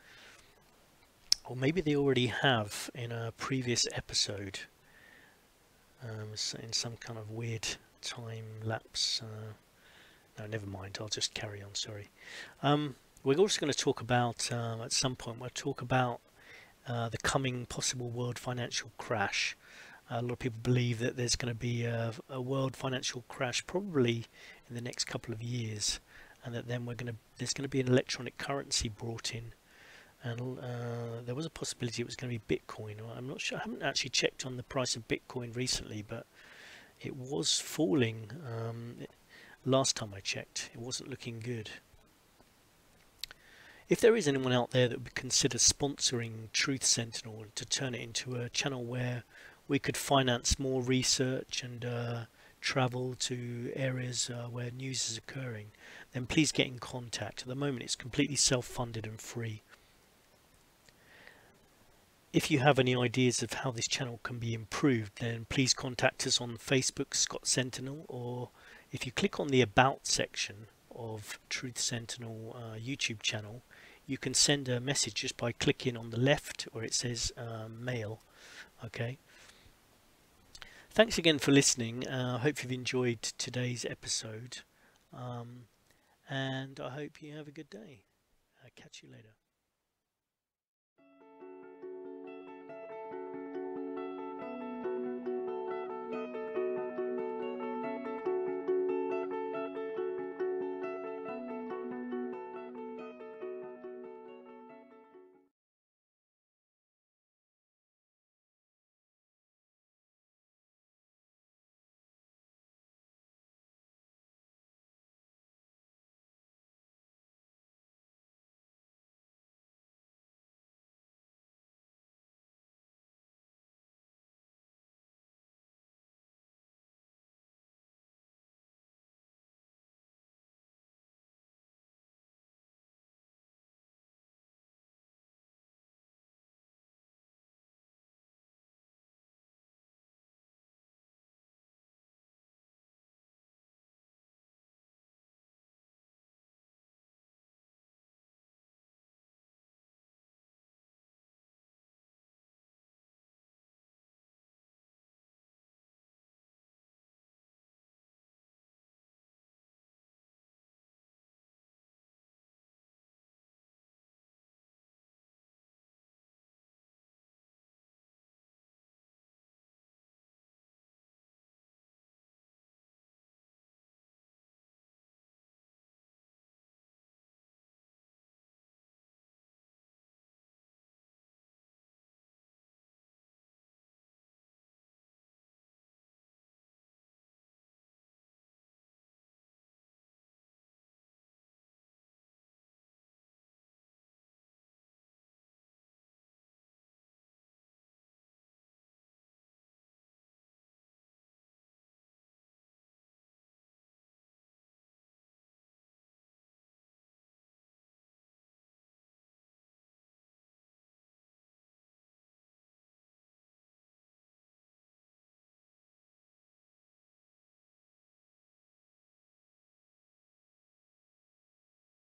Or maybe they already have in a previous episode, in some kind of weird time lapse. No, never mind, I'll just carry on, sorry. We're also going to talk about, at some point, we'll talk about the coming possible world financial crash. A lot of people believe that there's going to be a world financial crash probably in the next couple of years, and that then there's going to be an electronic currency brought in, and there was a possibility it was going to be Bitcoin. I'm not sure. I haven't actually checked on the price of Bitcoin recently, but it was falling. Last time I checked, it wasn't looking good. If there is anyone out there that would consider sponsoring Truth Sentinel to turn it into a channel where we could finance more research and travel to areas where news is occurring, then please get in contact. At the moment it's completely self-funded and free. If you have any ideas of how this channel can be improved, then please contact us on Facebook, Scott Sentinel, or if you click on the About section of Truth Sentinel YouTube channel, you can send a message just by clicking on the left where it says mail. Okay. Thanks again for listening. I hope you've enjoyed today's episode, and I hope you have a good day. Catch you later.